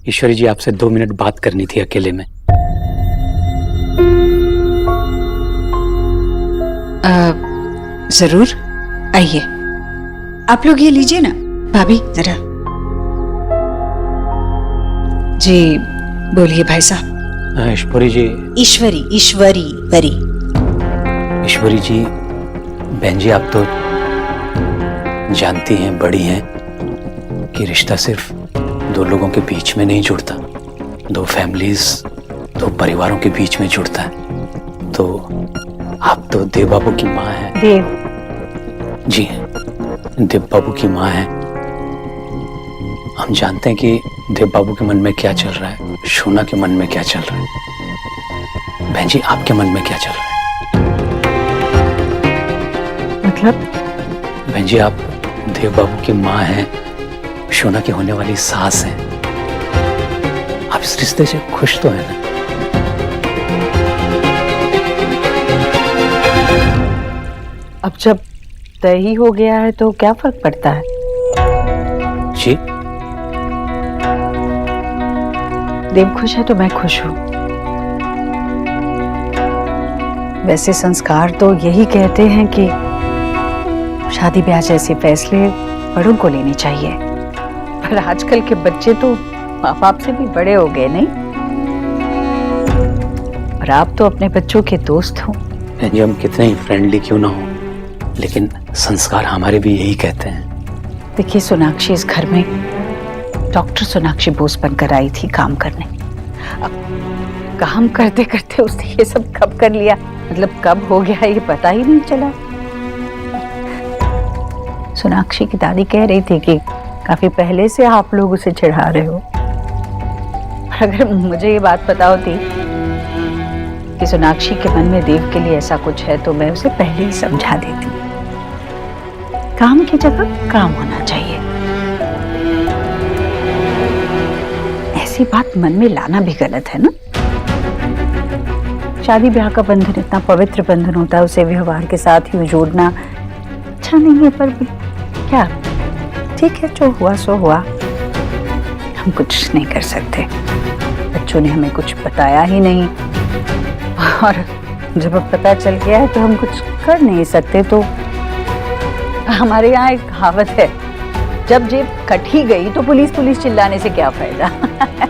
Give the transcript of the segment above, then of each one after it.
ईश्वरी जी, आपसे 2 मिनट बात करनी थी अकेले में। जरूर, आइए। आप लोग ये लीजिए ना। भाभी जरा। जी बोलिए भाई साहब। ईश्वरी जी। ईश्वरी ईश्वरी वरी। ईश्वरी जी, बहन जी, आप तो जानती हैं, बड़ी हैं, कि रिश्ता सिर्फ 2 लोगों के बीच में नहीं जुड़ता, 2 फैमिलीज, 2 परिवारों के बीच में जुड़ता है। तो आप तो देव बाबू की माँ हैं। देव? जी, देव बाबू की माँ हैं। हम जानते हैं कि देव बाबू के मन में क्या चल रहा है, शोना के मन में क्या चल रहा है। बहन जी, आपके मन में क्या चल रहा है? मतलब? बहन जी, आप देव बाबू की माँ हैं, शोना की होने वाली सास हैं। आप इस रिश्ते से खुश तो हैं ना? अब जब तय ही हो गया है तो क्या फर्क पड़ता है? जी, देव खुश है तो मैं खुश हूँ। वैसे संस्कार तो यही कहते हैं कि शादी ब्याह जैसे फैसले बड़ों को लेने चाहिए, पर आजकल के बच्चे तो माँ बाप से भी बड़े हो गए, नहीं? और आप तो अपने बच्चों के दोस्त हो। बहन जी, हम कितने ही फ्रेंडली क्यों ना हो, लेकिन संस्कार हमारे भी यही कहते हैं। देखिए, सोनाक्षी इस घर में डॉक्टर सोनाक्षी बोस बनकर आई थी काम करने। अब काम करते करते उसने ये सब कब कर लिया, मतलब कब हो गया, ये पता ही नहीं चला। सोनाक्षी की दादी कह रही थी कि काफी पहले से आप लोग उसे चिढ़ा रहे हो। और अगर मुझे ये बात पता होती कि सोनाक्षी के मन में देव के लिए ऐसा कुछ है तो मैं उसे पहले ही समझा देती। काम की जगह काम होना चाहिए। ऐसी बात मन में लाना भी गलत है ना। शादी ब्याह का बंधन इतना पवित्र बंधन होता है, उसे व्यवहार के साथ ही जोड़ना अच्छा नहीं है। पर भी क्या, ठीक है, जो हुआ सो हुआ, हम कुछ नहीं कर सकते। बच्चों ने हमें कुछ बताया ही नहीं, और जब अब पता चल गया है तो हम कुछ कर नहीं सकते। तो हमारे यहाँ एक कहावत है, जब जेब कट ही गई तो पुलिस चिल्लाने से क्या फायदा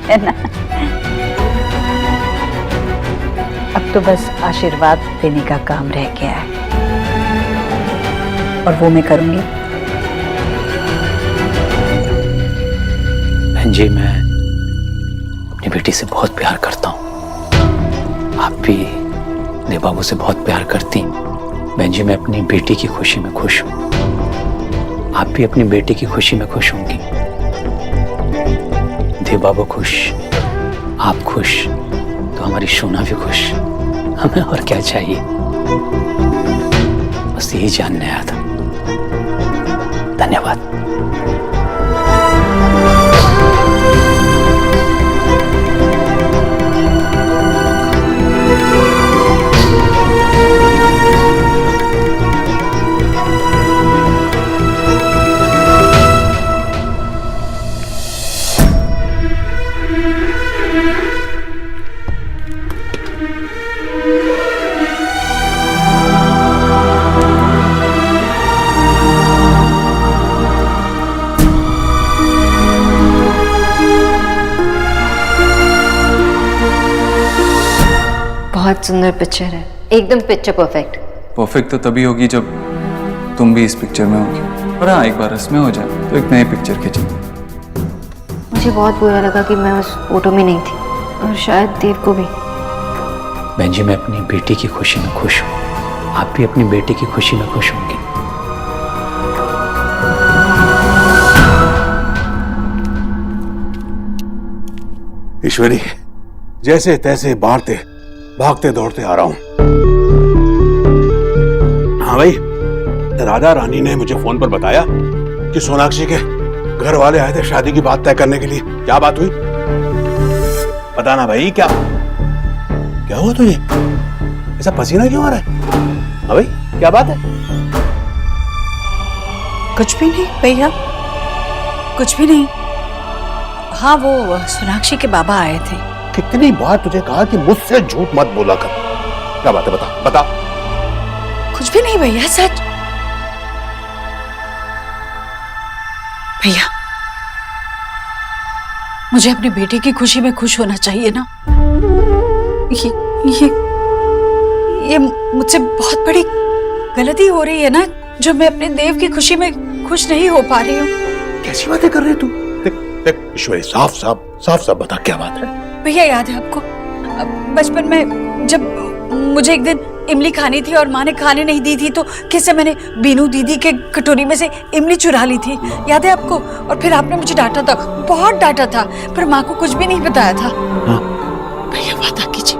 है ना। अब तो बस आशीर्वाद देने का काम रह गया है, और वो मैं करूंगी। बहन जी, मैं अपनी बेटी से बहुत प्यार करता हूँ। आप भी देव बाबू से बहुत प्यार करती हैं। बहन जी, मैं अपनी बेटी की खुशी में खुश हूँ। आप भी अपनी बेटी की खुशी में खुश होंगी। देव बाबू खुश, आप खुश, तो हमारी शोना भी खुश। हमें और क्या चाहिए? बस यही जानने आया था। धन्यवाद। बहुत सुंदर पिक्चर है, एकदम पिक्चर परफेक्ट। परफेक्ट तो तभी होगी जब तुम भी इस पिक्चर में होगी। और हाँ, एक बार इसमें हो जाए तो एक नई पिक्चर खींचेंगे। मुझे बहुत बुरा लगा कि मैं उस फोटो में नहीं थी, और शायद देव को भी। बहन जी, मैं अपनी बेटी की खुशी में खुश हूँ। आप भी अपनी बेटी की खुशी में खुश होंगी। ईश्वरी, जैसे तैसे भागते दौड़ते आ रहा हूं। हाँ भाई, राधा रानी ने मुझे फोन पर बताया कि सोनाक्षी के घर वाले आए थे शादी की बात तय करने के लिए। क्या बात हुई? बताना भाई, क्या हुआ तुझे? ऐसा पसीना क्यों आ रहा है? हाँ भाई, क्या बात है? कुछ भी नहीं भैया, कुछ भी नहीं। हाँ, वो सोनाक्षी के बाबा आए थे। कितनी बार तुझे कहा कि मुझसे झूठ मत बोला कर। क्या बात है, बता बता। कुछ भी नहीं भैया, सच। भैया, मुझे अपने बेटे की खुशी में खुश होना चाहिए ना। ये मुझसे बहुत बड़ी गलती हो रही है ना, जो मैं अपने देव की खुशी में खुश नहीं हो पा रही हूँ। कैसी बातें कर रहे तू? देख ईश्वरी, साफ साफ बता, क्या बात है? भैया, याद है आपको बचपन में जब मुझे एक दिन इमली खानी थी और माँ ने खाने नहीं दी थी, तो कैसे मैंने बीनू दीदी के कटोरी में से इमली चुरा ली थी, याद है आपको? और फिर आपने मुझे डांटा था, बहुत डांटा था, पर माँ को कुछ भी नहीं बताया था। हाँ। भैया, वादा कीजिए,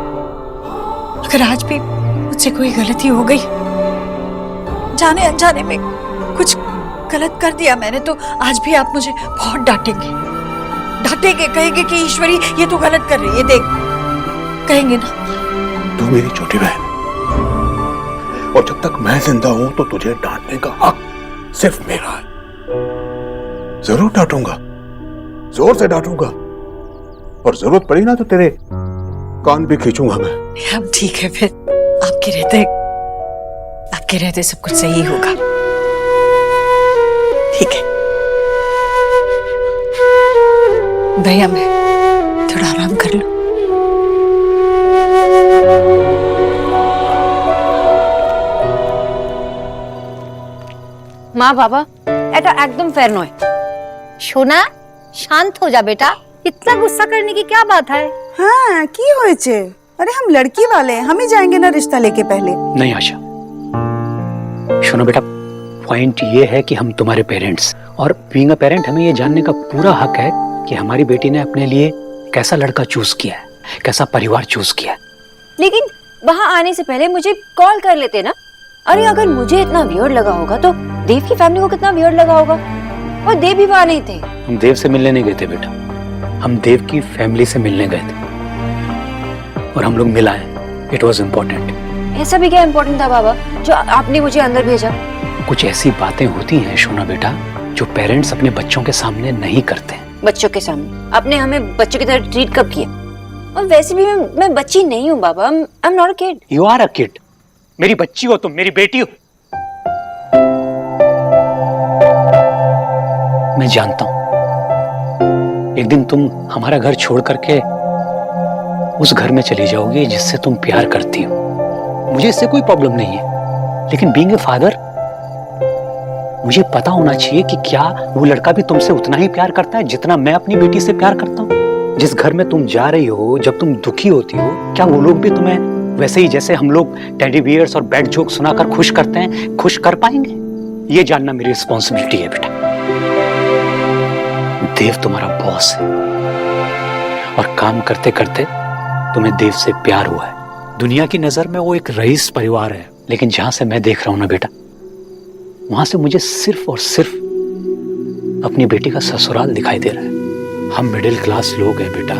अगर आज भी मुझसे कोई गलती हो गई, जाने अनजाने में कुछ गलत कर दिया मैंने, तो आज भी आप मुझे बहुत डांटेंगे, कहेंगे कि ईश्वरी ये तो गलत कर रही है, देख, कहेंगे ना? तू मेरी छोटी बहन, और जब तक मैं जिंदा हूं तो तुझे डांटने का हक सिर्फ मेरा है। जरूर डांटूंगा, जोर से डांटूंगा, और जरूरत पड़ी ना तो तेरे कान भी खींचूंगा मैं। अब ठीक है, फिर आपके रहते सब कुछ सही होगा, ठीक है? भैया, मैं थोड़ा आराम कर लूं। মা বাবা এটা একদম फेयर নয়। সোনা শান্ত हो जा बेटा, इतना गुस्सा करने की क्या बात है? हाँ, की होएचे? अरे हम लड़की वाले हैं, हम ही जाएंगे ना रिश्ता लेके पहले। नहीं आशा, सुनो बेटा, पॉइंट ये है कि हम तुम्हारे पेरेंट्स, और बीइंग अ पेरेंट हमें ये जानने का पूरा हक है कि हमारी बेटी ने अपने लिए कैसा लड़का चूज किया है, कैसा परिवार चूज किया है। लेकिन वहाँ आने से पहले मुझे कॉल कर लेते ना। अरे अगर मुझे इतना वियर्ड लगा होगा तो देव की फैमिली को कितना वियर्ड लगा होगा। और देव भी वहाँ नहीं थे। हम देव से मिलने नहीं गए थे बेटा, हम देव की फैमिली से मिलने गए थे, और हम लोग मिल आए। It was important. ऐसा भी क्या इम्पोर्टेंट था बाबा जो आपने मुझे अंदर भेजा? कुछ ऐसी बातें होती हैं सोना बेटा, जो पेरेंट्स अपने बच्चों के सामने नहीं करते। बच्चों के सामने? आपने हमें बच्चों की तरह ट्रीट कब किया? और वैसे भी मैं बच्ची नहीं हूँ बाबा, I am not a kid. You are a kid. मेरी बच्ची हो तुम, मेरी बेटी हो। मैं जानता हूं एक दिन तुम हमारा घर छोड़ करके उस घर में चली जाओगी जिससे तुम प्यार करती हो। मुझे इससे कोई प्रॉब्लम नहीं है, लेकिन बीइंग ए फादर मुझे पता होना चाहिए कि क्या वो लड़का भी तुमसे उतना ही प्यार करता है जितना मैं अपनी बेटी से प्यार करता हूँ। जिस घर में तुम जा रही हो, जब तुम दुखी होती हो, क्या वो लोग भी तुम्हें वैसे ही जैसे हम लोग टेडी बियर्स और बैड जोक सुनाकर खुश करते हैं, खुश कर पाएंगे? ये जानना मेरी रिस्पॉन्सिबिलिटी है बेटा। देव तुम्हारा बॉस है, और काम करते करते तुम्हें देव से प्यार हुआ है। दुनिया की नजर में वो एक रईस परिवार है, लेकिन जहां से मैं देख रहा हूं ना बेटा, वहां से मुझे सिर्फ और सिर्फ अपनी बेटी का ससुराल दिखाई दे रहा है। हम मिडिल क्लास लोग हैं बेटा।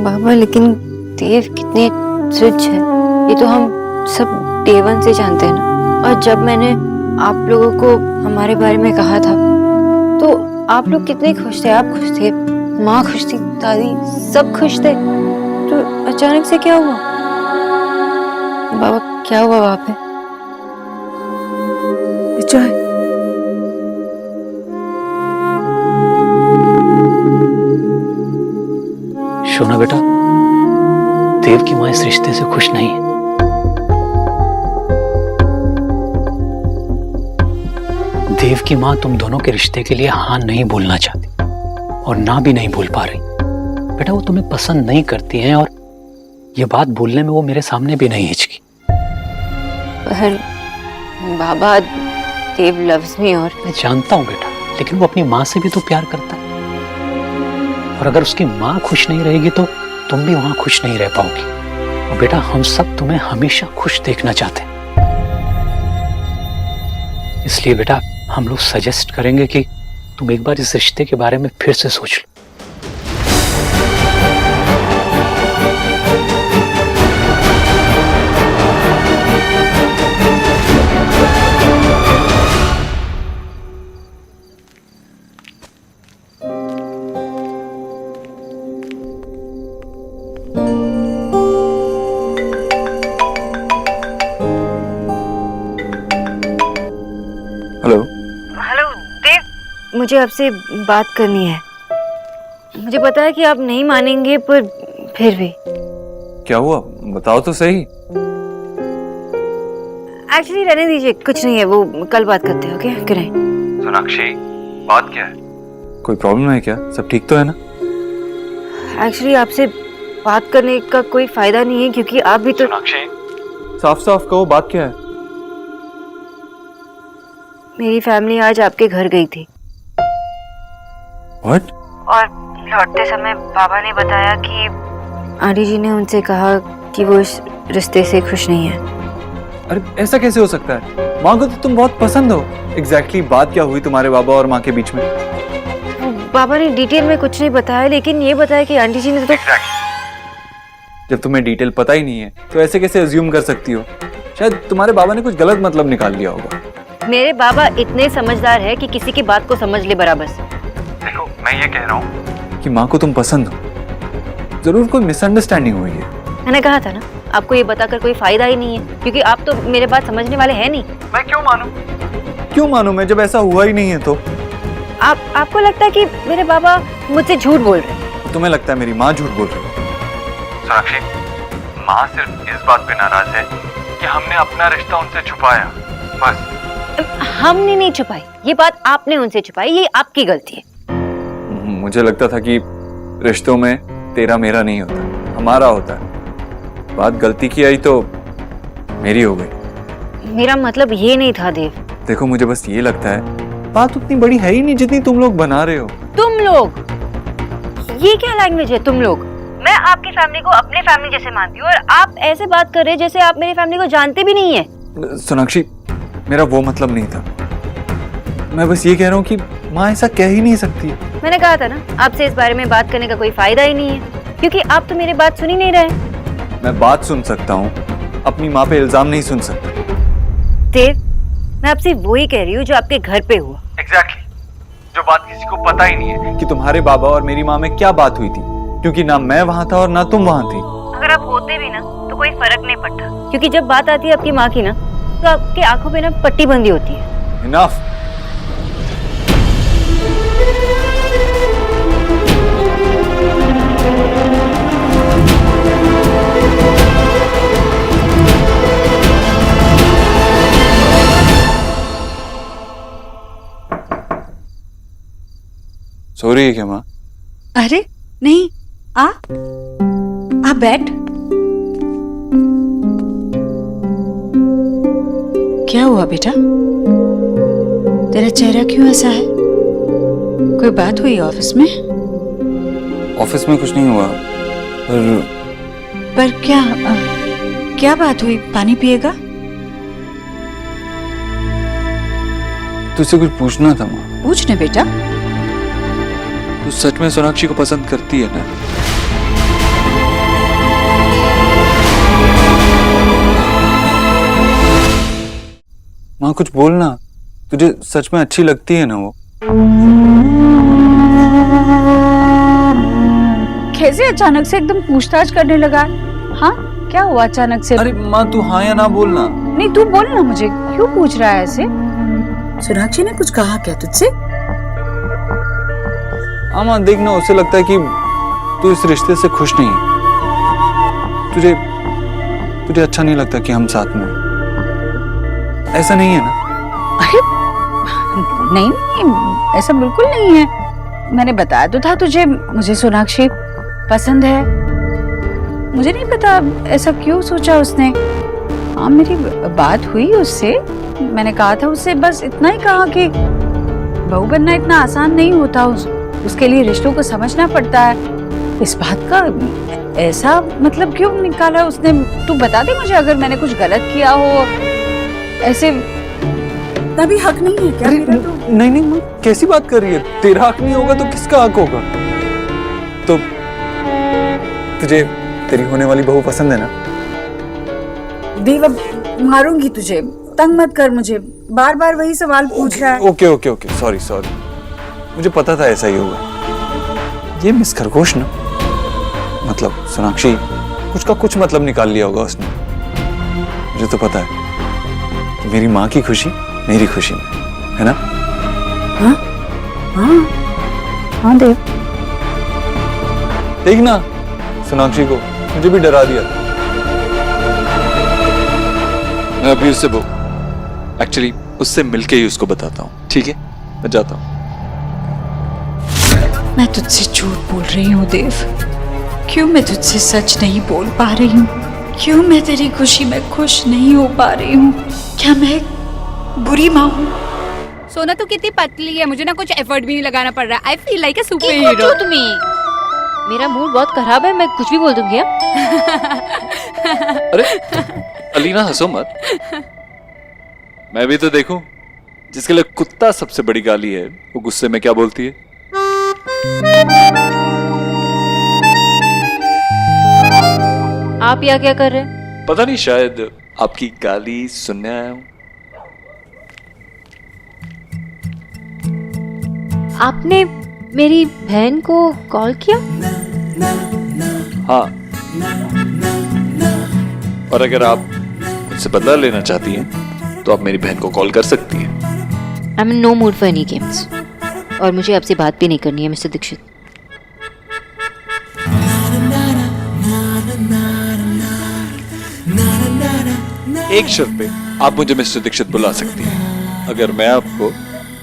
बाबा, लेकिन देव कितने रिच है, ये तो हम सब डे वन से जानते हैं ना। और जब मैंने आप लोगों को हमारे बारे में कहा था तो आप लोग कितने खुश थे। आप खुश थे, माँ खुश थी, दादी सब खुश थे। तो अचानक से क्या हुआ बाबा? क्या हुआ वहां पे? विजय, सोना बेटा, देव की मां इस रिश्ते से खुश नहीं है। देव की मां तुम दोनों के रिश्ते के लिए हाँ नहीं बोलना चाहती, और ना भी नहीं बोल पा रही। बेटा, वो तुम्हें पसंद नहीं करती हैं, और ये बात बोलने में वो मेरे सामने भी नहीं हिचकी। पर बाबा, देव लव्स मी। और मैं जानता हूं बेटा, लेकिन वो अपनी माँ से भी तो प्यार करता है, और अगर उसकी माँ खुश नहीं रहेगी तो तुम भी वहां खुश नहीं रह पाओगी। और बेटा, हम सब तुम्हें हमेशा खुश देखना चाहते हैं। इसलिए बेटा, हम लोग सजेस्ट करेंगे कि तुम एक बार इस रिश्ते के बारे में फिर से सोच लो। हेलो। हेलो देव, मुझे आपसे बात करनी है। मुझे पता है कि आप नहीं मानेंगे, पर फिर भी। क्या हुआ, बताओ तो सही। एक्चुअली रहने दीजिए, कुछ नहीं है, वो कल बात करते हैं। Okay, good night. सोनाक्षी, बात क्या है? कोई प्रॉब्लम है क्या? सब ठीक तो है ना? एक्चुअली आपसे बात करने का कोई फायदा नहीं है, क्योंकि आप भी तो। सोनाक्षी, साफ साफ कहो, बात क्या है? मेरी फैमिली आज आपके घर गई थी। What? और लौटते समय बाबा ने बताया कि आंटी जी ने उनसे कहा कि वो इस रिश्ते से खुश नहीं है। अरे ऐसा कैसे हो सकता है? माँ को तो तुम बहुत पसंद हो। एग्जैक्टली बात क्या हुई तुम्हारे बाबा और माँ के बीच में? बाबा ने डिटेल में कुछ नहीं बताया, लेकिन ये बताया कि आंटी जी ने तो। जब तुम्हें डिटेल पता ही नहीं है तो ऐसे कैसे अज्यूम कर सकती हो? शायद तुम्हारे बाबा ने कुछ गलत मतलब निकाल लिया होगा। मेरे बाबा इतने समझदार है कि किसी की बात को समझ ले बराबर से। देखो, मैं ये कह रहा हूँ कि माँ को तुम पसंद हो। जरूर कोई मिसअंडरस्टैंडिंग हुई है। मैंने कहा था ना, आपको ये बताकर कोई फायदा ही नहीं है, क्योंकि आप तो मेरे बात समझने वाले हैं नहीं। मैं क्यों मानूं? क्यों मानूं मैं, जब ऐसा हुआ ही नहीं है तो? आपको लगता है कि मेरे बाबा मुझसे झूठ बोल रहे हैं? तुम्हें लगता है मेरी माँ झूठ बोल रही है? सोनाक्षी, माँ सिर्फ इस बात पे नाराज है कि हमने अपना रिश्ता उनसे छुपाया, बस। हमने नहीं छुपाई, ये बात आपने उनसे छुपाई, ये आपकी गलती है। मुझे लगता था कि रिश्तों में तेरा मेरा नहीं होता, हमारा होता है। बात गलती की आई तो मेरी हो गई। मेरा मतलब ये नहीं था देव। देखो, मुझे बस ये लगता है बात उतनी बड़ी है ही नहीं जितनी तुम लोग बना रहे हो। तुम लोग, ये क्या लैंग्वेज है तुम लोग? मैं आपकी फैमिली को अपने फैमिली जैसे मानती हूँ, और आप ऐसे बात कर रहे हैं जैसे आप मेरी फैमिली को जानते भी नहीं है। सोनाक्षी, मेरा वो मतलब नहीं था। मैं बस ये कह रहा हूँ कि माँ ऐसा कह ही नहीं सकती। मैंने कहा था ना, आपसे इस बारे में बात करने का कोई फायदा ही नहीं है, क्योंकि आप तो मेरी बात सुन ही नहीं रहे। मैं बात सुन सकता हूँ, अपनी माँ पे इल्जाम नहीं सुन सकता। देव, मैं आपसे वही कह रही हूँ जो आपके घर पे हुआ। एग्जैक्टली, जो बात किसी को पता ही नहीं है कि तुम्हारे बाबा और मेरी माँ में क्या बात हुई थी, क्योंकि ना मैं वहाँ था और ना तुम वहाँ थी। अगर आप होते भी ना तो कोई फर्क नहीं पड़ता, क्योंकि जब बात आती है आपकी माँ की ना, तो आपकी आंखों पे ना पट्टी बंदी होती है। इनफ। सो रही है क्या माँ? अरे नहीं, आ बैठ। क्या हुआ बेटा, तेरा चेहरा क्यों ऐसा है? कोई बात हुई ऑफिस में? ऑफिस में कुछ नहीं हुआ, पर क्या बात हुई? पानी पिएगा? तुझसे कुछ पूछना था माँ। पूछने बेटा। तू सच में सोनाक्षी को पसंद करती है ना? माँ कुछ बोलना, तुझे सच में अच्छी लगती है ना वो? कैसे अचानक से एकदम पूछताछ करने लगा? हाँ, क्या हुआ अचानक से? अरे माँ, तू हाँ या ना बोलना। नहीं, तू बोल ना, मुझे क्यों पूछ रहा है ऐसे? सोनाक्षी ने कुछ कहा क्या तुझसे? हाँ माँ, देखना, उसे लगता है कि तू इस रिश्ते से खुश नहीं है। तुझे अच्छा नहीं लगता कि हम साथ में हैं। ऐसा नहीं है ना? अरे नहीं, ऐसा बिल्कुल नहीं है। मैंने बताया तो था तुझे, मुझे सोनाक्षी पसंद है। मुझे नहीं पता ऐसा क्यों सोचा उसने। हाँ, मेरी बात हुई उससे, मैंने कहा था उससे, बस इतना ही कहा कि बहू बनना इतना आसान नहीं होता, उसके लिए रिश्तों को समझना पड़ता है। इस बात का ऐसा मतलब क्यों निकाला उसने? तू बता दे मुझे, अगर मैंने कुछ गलत किया हो ऐसे। तभी हक नहीं है क्या मेरा? तो नहीं माँ, कैसी बात कर रही है? तेरा हक नहीं होगा तो किसका हक होगा? तो तुझे तेरी होने वाली बहू पसंद है ना? देव, अब मारूंगी तुझे, तंग मत कर मुझे, बार बार वही सवाल पूछ रहा है। Okay, sorry. मुझे पता था ऐसा ही होगा। ये मिस खरगोश ना, मतलब सोनाक्षी, कुछ का कुछ मतलब निकाल लिया होगा उसने। मुझे तो पता है कि मेरी माँ की खुशी मेरी खुशी में। है ना? हाँ हाँ हाँ देव, देख ना सोनाक्षी को, मुझे भी डरा दिया। मैं अभी उससे एक्चुअली उससे मिलके ही उसको बताता हूँ, ठीक है? मैं जाता हूँ। मैं तुझसे झूठ बोल रही हूँ देव। क्यों मैं तुझसे सच नहीं बोल पा रही हूँ? क्यों मैं तेरी खुशी में खुश नहीं हो पा रही हूँ? क्या मैं एक बुरी माँ हूँ? सोना तो कितनी पतली है, मुझे ना कुछ एफर्ट भी नहीं लगाना पड़ रहा। I feel like a super एक हीरो। तुम्हें मेरा मूड बहुत खराब है, मैं कुछ भी बोल दूंगी। अरे अलीना हंसो मत, मैं भी तो देखूं। जिसके लिए कुत्ता सबसे बड़ी गाली है, वो गुस्से में क्या बोलती है? आप यहाँ क्या कर रहे हैं? पता नहीं, शायद आपकी गाली सुनने आया हूं। आपने मेरी बहन को कॉल किया? हाँ, और अगर आप मुझसे बदला लेना चाहती हैं तो आप मेरी बहन को कॉल कर सकती हैं। I am in no mood for any games, और मुझे आपसे बात भी नहीं करनी है मिस्टर दीक्षित। एक शर्त पे आप मुझे मिस्टर दीक्षित बुला सकती हैं, अगर मैं आपको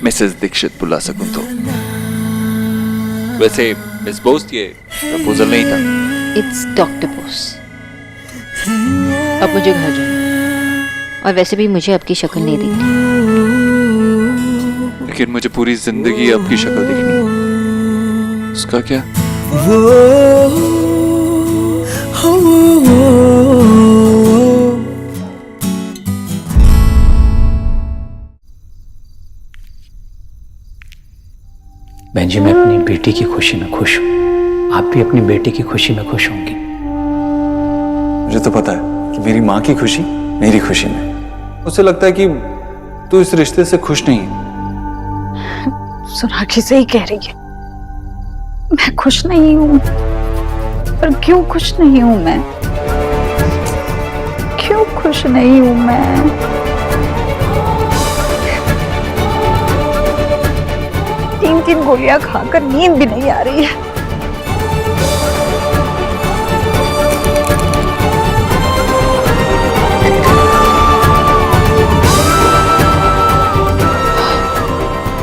मिसेस दीक्षित बुला सकूं तो। वैसे मिस बोस ये प्रपोजल नहीं था। It's doctor Bose. अब मुझे घर जाना, और वैसे भी मुझे आपकी शक्ल नहीं देखनी। लेकिन मुझे पूरी जिंदगी आपकी शक्ल देखनी है। उसका क्या? बहन जी, मैं अपनी बेटी की खुशी में खुश हूँ। आप भी अपनी बेटी की खुशी में खुश होंगी। मुझे तो पता है कि मेरी माँ की खुशी मेरी खुशी में। उसे लगता है कि तू इस रिश्ते से खुश नहीं है। सोनाक्षी सही कह रही है, मैं खुश नहीं हूँ। पर क्यों खुश नहीं हूँ मैं? क्यों खुश नहीं हूँ मैं? 3 गोलियां खाकर नींद भी नहीं आ रही है।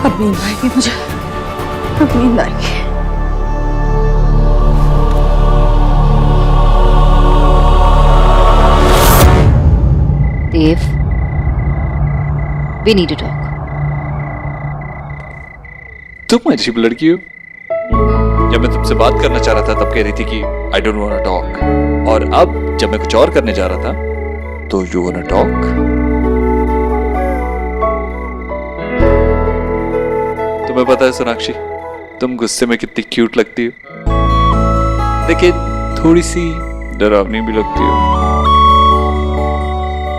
अब नींद आएगी मुझे, अब नींद आएगी। देव, we need to talk. तुम अजीब लड़की हो। जब मैं तुमसे बात करना चाह रहा था तब कह रही थी कि I don't want to talk, और अब जब मैं कुछ और करने जा रहा था तो यू वांट टू टॉक। तुम्हें पता है सोनाक्षी, तुम गुस्से में कितनी क्यूट लगती हो, लेकिन थोड़ी सी डरावनी भी लगती हो।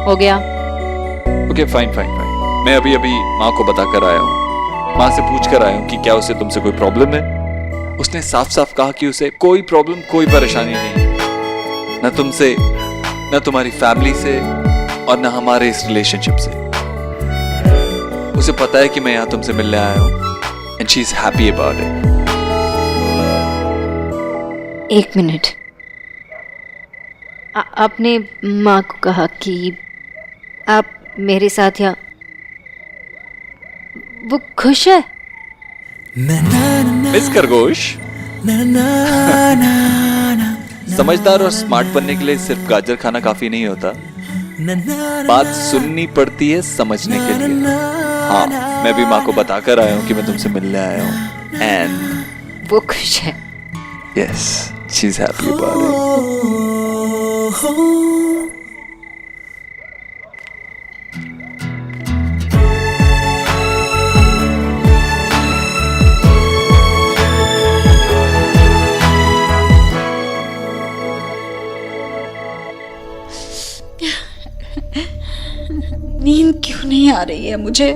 हो गया। ओके फाइन फाइन फाइन, मैं अभी अभी माँ को बताकर आया हूँ। माँ से पूछ कर आया हूँ कि क्या उसे तुमसे कोई प्रॉब्लम है। उसने साफ साफ कहा कि उसे कोई प्रॉब्लम, कोई परेशानी नहीं, न तुमसे, न तुम्हारी फैमिली से, और न हमारे इस रिलेशनशिप से। उसे पता है कि मैं यहाँ तुमसे मिलने आया हूँ, and she is happy about it. एक मिनट, आपने माँ को कहा कि आप मेरे साथ यहाँ, वो खुश है? मिस खरगोश, समझदार और स्मार्ट बनने के लिए सिर्फ गाजर खाना काफी नहीं होता, बात सुननी पड़ती है समझने के लिए। हाँ, मैं भी माँ को बताकर आया हूँ कि मैं तुमसे मिलने आया हूँ, एंड वो खुश है। Yes, she is happy about it. नींद क्यों नहीं आ रही है मुझे?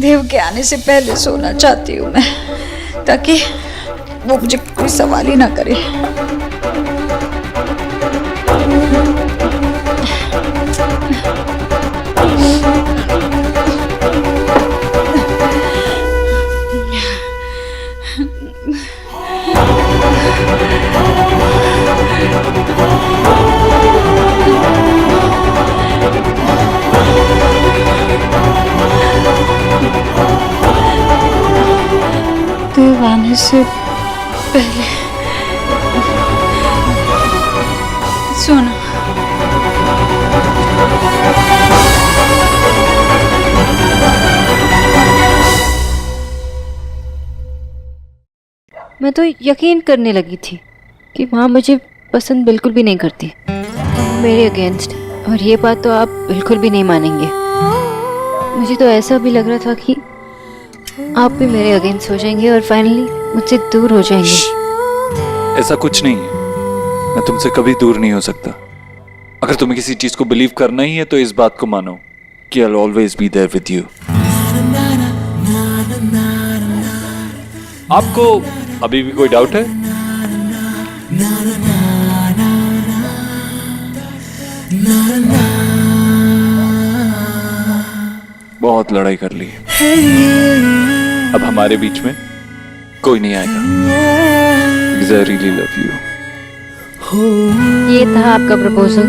देव के आने से पहले सोना चाहती हूँ मैं, ताकि वो मुझे कोई सवाल ही ना करे। से पहले सोना मैं तो यकीन करने लगी थी कि माँ मुझे पसंद बिल्कुल भी नहीं करती, मेरे अगेंस्ट। और ये बात तो आप बिल्कुल भी नहीं मानेंगे। मुझे तो ऐसा भी लग रहा था कि आप भी मेरे अगेंस्ट हो जाएंगे और फाइनली मुझसे दूर हो जाएंगे। ऐसा कुछ नहीं है, मैं तुमसे कभी दूर नहीं हो सकता। अगर तुम्हें किसी चीज को बिलीव करना ही है तो इस बात को मानो कि I'll always be there with you। आपको अभी भी कोई डाउट है? बहुत लड़ाई कर ली है, अब हमारे बीच में कोई नहीं आएगा। Because I really love you। ये था आपका प्रपोजल?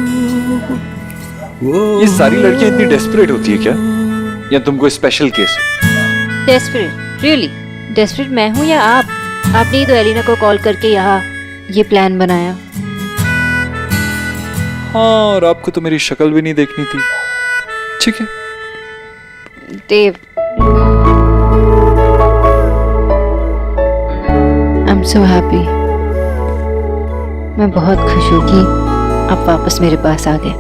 ये सारी लड़कियां इतनी डेस्परेट होती है क्या, या तुम कोई special case? Desperate? Really desperate मैं हूँ या आप? आपने ही तो एलिना को कॉल करके यहाँ ये प्लान बनाया। हाँ, और आपको तो मेरी शक्ल भी नहीं देखनी थी। ठीक है देव, आई एम सो हैप्पी। मैं बहुत खुश हूँ कि आप वापस मेरे पास आ गए।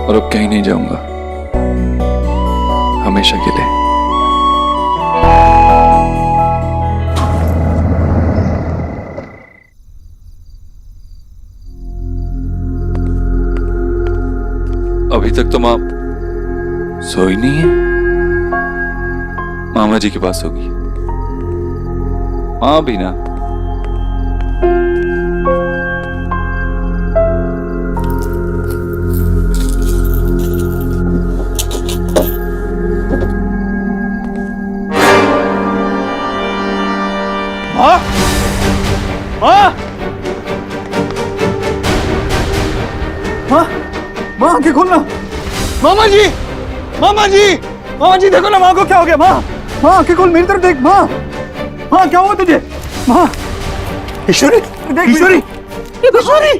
और अब कहीं नहीं जाऊंगा, हमेशा के लिए। अभी तक तो माँ सोई नहीं है, मामा जी के पास होगी। माँ भी ना। माँ, माँ, माँ, माँ आंखें खोलना। मामा जी, मामा जी, मामा जी देखो ना, माँ को क्या हो गया? माँ, माँ आंखें खोल, मेरी तरफ देख। माँ, माँ क्या हुआ तुझे? माँ, ईश्वरी, ईश्वरी, ईश्वरी,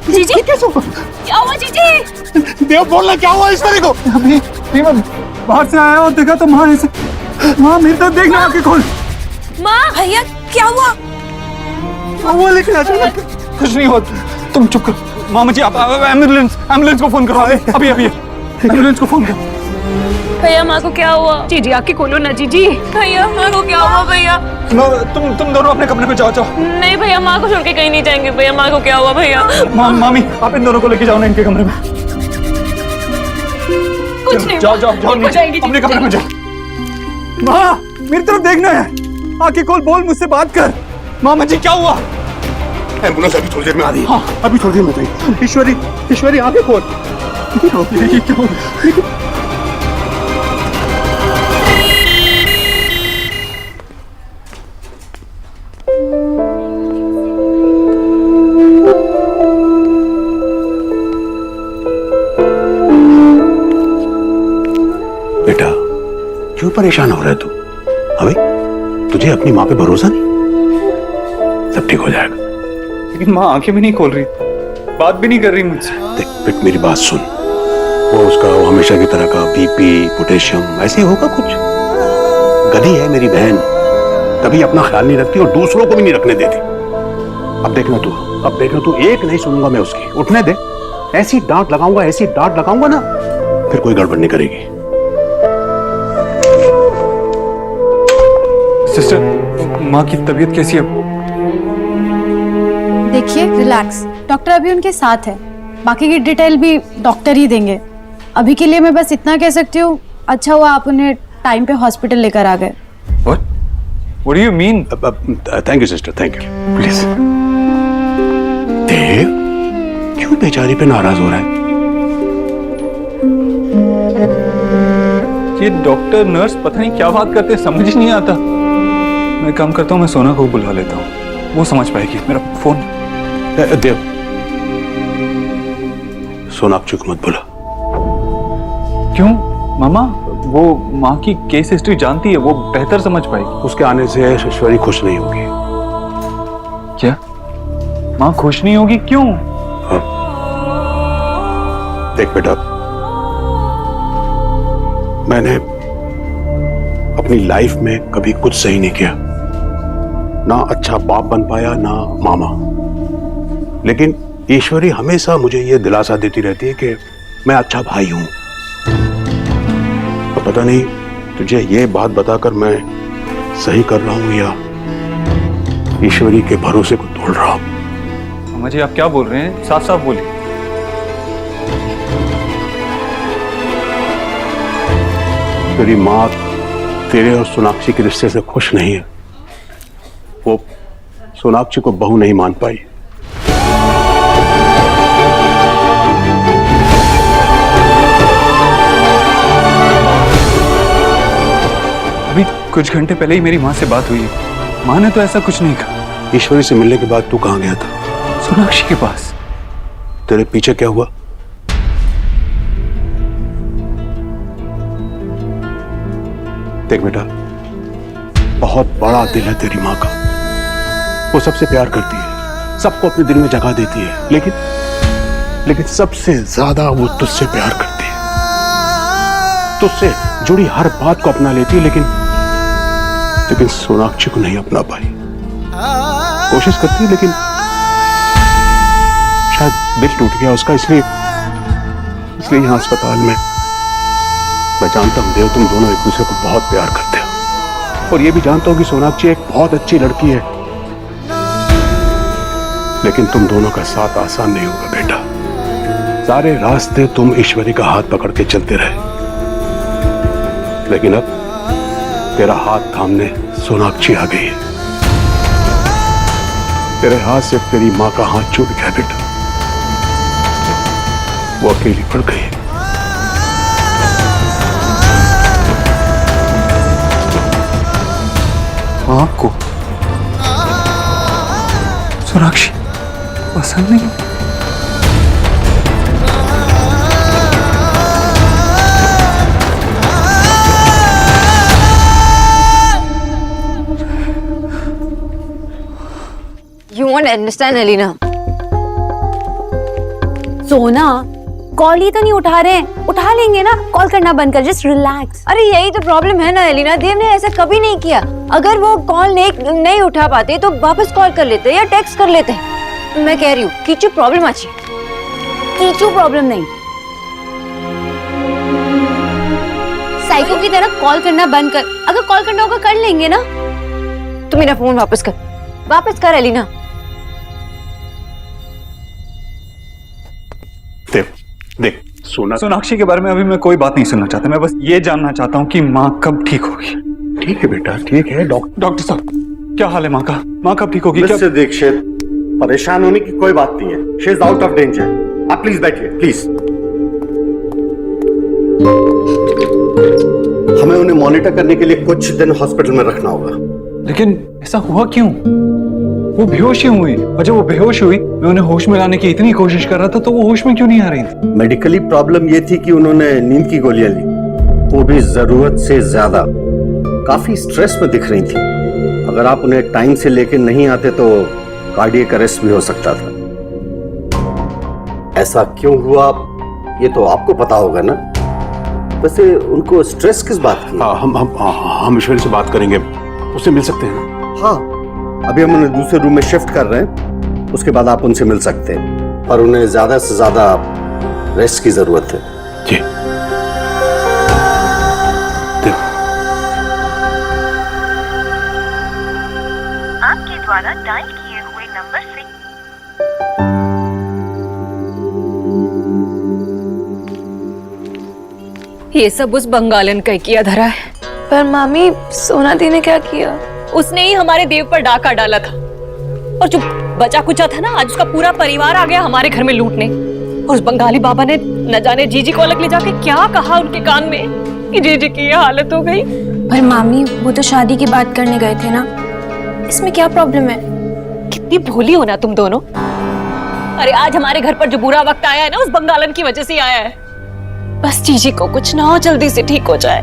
जीजी कैसे हुआ? क्या हुआ जीजी? देव बोलना, क्या हुआ ईश्वरी को? मैं बाहर से आया और देखा तो माँ ऐसे। माँ मेरी तरफ देखना, आंखें खोल। माँ भैया क्या हुआ? वो लेकिन अचानक कुछ नहीं हुआ, तुम चुप करो। मामा जी आप एम्बुलेंस को फोन करो, अभी अभी एम्बुलेंस को फोन करो। भैया माँ को क्या हुआ? जीजी आके खोलो ना जीजी। भैया माँ को क्या हुआ? भैया तुम दोनों अपने कमरे में जाओ। नहीं भैया, माँ को छोड़ के कहीं नहीं जाएंगे। भैया माँ को क्या हुआ? भैया मामी आप इन दोनों को लेके जाओ ना इनके कमरे में। कुछ नहीं, जाओ नीचे अपने कमरे में जाओ। माँ मेरी तरफ देखना है, आंखें खोल, बोल मुझसे बात कर। मामा जी क्या हुआ? एम्बुलेंस अभी थोड़ी देर में आ रही है। हाँ अभी थोड़ी देर में आ। ईश्वरी, ईश्वरी आंखें खोल। ये क्या हुआ? बेटा क्यों परेशान हो रहा है तू? अबे तुझे अपनी माँ पे भरोसा नहीं? सब ठीक हो जाएगा। लेकिन माँ आंखें भी नहीं खोल रही, बात भी नहीं कर रही मुझसे। देख बेट मेरी बात सुन, वो हमेशा की तरह का बीपी, पोटेशियम ऐसे होगा कुछ। गधी है मेरी बहन, कभी अपना ख्याल नहीं रखती और दूसरों को भी नहीं रखने देती। अब देखना तू, एक नहीं सुनूंगा मैं उसकी। उठने दे, ऐसी डांट लगाऊंगा ना, फिर कोई गड़बड़ नहीं करेगी। सिस्टर, माँ की तबीयत कैसी है? देखिए रिलैक्स, डॉक्टर अभी उनके साथ है, बाकी की डिटेल भी डॉक्टर ही देंगे। अभी के लिए मैं बस इतना कह सकती हूँ, अच्छा हुआ आप उन्हें टाइम पे हॉस्पिटल लेकर आ गए। What do you mean? Thank you sister, thank you. Please Dev क्यों बेचारी पे नाराज हो रहा है? ये डॉक्टर नर्स पता नहीं क्या बात करते हैं, समझ ही नहीं आता। मैं काम करता हूँ, मैं सोना को बुला लेता हूँ, वो समझ पाएगी। मेरा फोन। देव सोनाक्षी को मत बुला। क्यों मामा, वो माँ की केस हिस्ट्री जानती है, वो बेहतर समझ पाएगी। उसके आने से ईश्वरी खुश नहीं होगी। क्या माँ खुश नहीं होगी? क्यों? हाँ। देख बेटा, मैंने अपनी लाइफ में कभी कुछ सही नहीं किया, ना अच्छा बाप बन पाया ना मामा, लेकिन ईश्वरी हमेशा मुझे यह दिलासा देती रहती है कि मैं अच्छा भाई हूं। तो पता नहीं तुझे ये बात बताकर मैं सही कर रहा हूं या ईश्वरी के भरोसे को तोड़ रहा हूं। अम्मा जी आप क्या बोल रहे हैं? साफ साफ बोलिए। तेरी माँ तेरे और सोनाक्षी के रिश्ते से खुश नहीं है। वो सोनाक्षी को बहू नहीं मान पाई। अभी कुछ घंटे पहले ही मेरी माँ से बात हुई है, माँ ने तो ऐसा कुछ नहीं कहा। ईश्वरी से मिलने के बाद तू कहां गया था? सोनाक्षी के पास। तेरे पीछे क्या हुआ? देख बेटा, बहुत बड़ा दिल है तेरी माँ का। वो सबसे प्यार करती है, सबको अपने दिल में जगह देती है, लेकिन सबसे ज्यादा वो तुझसे प्यार करती है। तुझसे जुड़ी हर बात को अपना लेती है, लेकिन सोनाक्षी को नहीं अपना पाई। कोशिश करती है, लेकिन शायद दिल टूट गया उसका, इसलिए यहाँ अस्पताल में। मैं जानता हूं देव, तुम दोनों एक दूसरे को बहुत प्यार करते हो, और ये भी जानता हूं कि सोनाक्षी एक बहुत अच्छी लड़की है, लेकिन तुम दोनों का साथ आसान नहीं होगा बेटा। सारे रास्ते तुम ईश्वरी का हाथ पकड़ के चलते रहे, लेकिन अब तेरा हाथ थामने सोनाक्षी आ गई है। तेरे हाथ से तेरी माँ का हाथ छूट गया बेटा, वो अकेली पड़ गई है। आपको सोनाक्षी पसंद नहीं? You won't understand, Elina. सोना कॉल ही तो नहीं उठा रहे हैं, उठा लेंगे ना। कॉल करना बंद कर, जस्ट रिलैक्स। अरे यही तो प्रॉब्लम है ना एलिना, देव ने ऐसा कभी नहीं किया। अगर वो कॉल नहीं उठा पाते तो वापस कॉल कर लेते या टेक्स्ट कर लेते। मैं कह रही हूँ कीचू प्रॉब्लम अच्छी, कीचू प्रॉब्लम नहीं। साइको की तरह कॉल करना बंद कर। अगर कॉल करना होगा कर लेंगे ना। तू मेरा फोन वापस कर एलिना। देख सोनाक्षी के बारे में अभी मैं कोई बात नहीं सुनना चाहता। मैं बस ये जानना चाहता हूँ कि माँ कब ठीक होगी। ठीक है बेटा, ठीक है। डॉक्टर साहब क्या हाल है माँ का? माँ कब ठीक होगी? मिस्टर दीक्षित, परेशान होने की कोई बात नहीं है। She is out of danger. आप प्लीज बैठिए, प्लीज। हमें उन्हें मॉनिटर करने के लिए कुछ दिन हॉस्पिटल में रखना होगा। लेकिन ऐसा हुआ क्यों? वो बेहोश ही हुई, और जब वो बेहोश हुई मैं उन्हें होश में लाने की इतनी कोशिश कर रहा था तो वो होश में क्यों नहीं आ रही थी? मेडिकली प्रॉब्लम ये थी कि उन्होंने नींद की गोलियां ली, वो भी जरूरत से ज्यादा। काफी स्ट्रेस में दिख रही थी। अगर आप उन्हें टाइम से लेकर नहीं आते तो कार्डियक अरेस्ट भी हो सकता था। ऐसा क्यों हुआ ये तो आपको पता होगा ना। वैसे उनको स्ट्रेस किस बात की? हम ईश्वरी से बात करेंगे, उससे मिल सकते हैं। हाँ, अभी हम उन्हें दूसरे रूम में शिफ्ट कर रहे हैं, उसके बाद आप उनसे मिल सकते हैं, पर उन्हें ज्यादा से ज्यादा रेस्ट की जरूरत है। जी। आपके द्वारा डायल किए हुए नंबर से ये सब उस बंगालन का किया धरा है। पर मामी सोना दी ने क्या किया? उसने ही हमारे देव पर डाका डाला था, और जो बचा कुचा था ना, आज उसका पूरा परिवार आ गया हमारे घर में लूटने। और उस बंगाली बाबा ने न जाने जीजी को अलग ले जाके क्या कहा उनके कान में कि जीजी की ये हालत हो गई। पर मामी वो तो शादी की बात करने गए थे ना, इसमें क्या प्रॉब्लम है? कितनी भोली हो ना तुम दोनों। अरे आज हमारे घर पर जो बुरा वक्त आया है ना, उस बंगालन की वजह से आया है। बस जीजी को कुछ ना हो, जल्दी से ठीक हो जाए।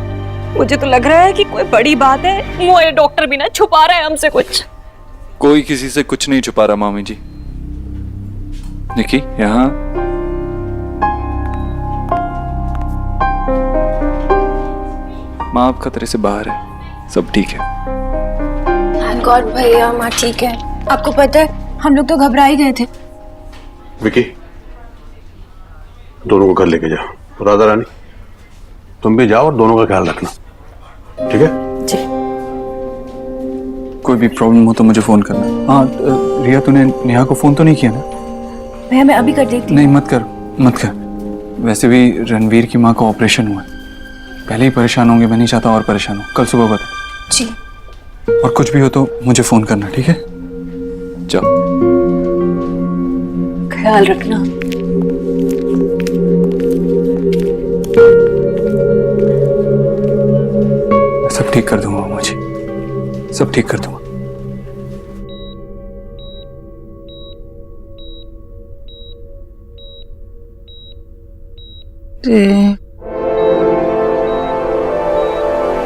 मुझे तो लग रहा है कि कोई बड़ी बात है, वो ये डॉक्टर भी ना छुपा रहा है हमसे कुछ। कोई किसी से कुछ नहीं छुपा रहा मामी जी। निकी यहाँ माँ आप खतरे से बाहर है, सब ठीक है। थैंक गॉड भैया माँ ठीक है। आपको पता है हम लोग तो घबरा ही गए थे। विकी, दोनों को घर लेके जाओ। राधा रानी तुम भी जाओ और दोनों का ख्याल रखना, ठीक है? जी। कोई भी प्रॉब्लम हो तो मुझे फोन करना। हाँ रिया, तूने नेहा को फोन तो नहीं किया ना? भैया मैं अभी कर देती हूँ। नहीं मत कर, मत कर। वैसे भी रणवीर की माँ का ऑपरेशन हुआ है, पहले ही परेशान होंगे, मैं नहीं चाहता और परेशान हो। कल सुबह बता। जी। और कुछ भी हो तो मुझे फोन करना, ठीक है? जाओ, ख्याल रखना। सब ठीक कर दूंगा मुझे, सब ठीक कर दूंगा। देव